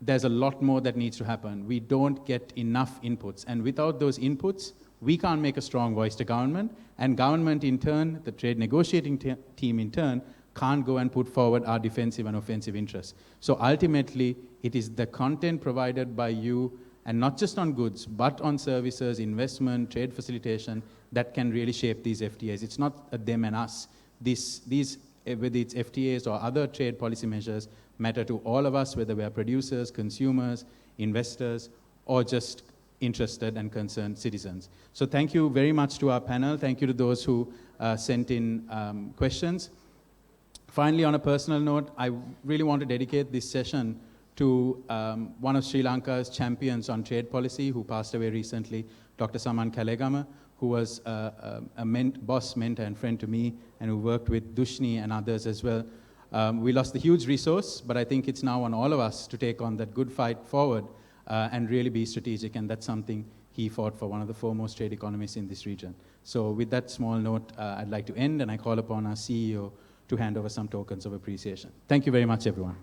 there's a lot more that needs to happen. We don't get enough inputs, and without those inputs, we can't make a strong voice to government, and government in turn, the trade negotiating team in turn, can't go and put forward our defensive and offensive interests. So ultimately, it is the content provided by you, and not just on goods, but on services, investment, trade facilitation, that can really shape these FTAs. It's not a them and us. These, whether it's FTAs or other trade policy measures, matter to all of us, whether we are producers, consumers, investors, or just interested and concerned citizens. So thank you very much to our panel. Thank you to those who sent in questions. Finally, on a personal note, I really want to dedicate this session to one of Sri Lanka's champions on trade policy who passed away recently, Dr. Saman Kalegama, who was a boss, mentor, and friend to me, and who worked with Dushni and others as well. We lost a huge resource, but I think it's now on all of us to take on that good fight forward and really be strategic, and that's something he fought for, one of the foremost trade economists in this region. So with that small note, I'd like to end, and I call upon our CEO to hand over some tokens of appreciation. Thank you very much, everyone.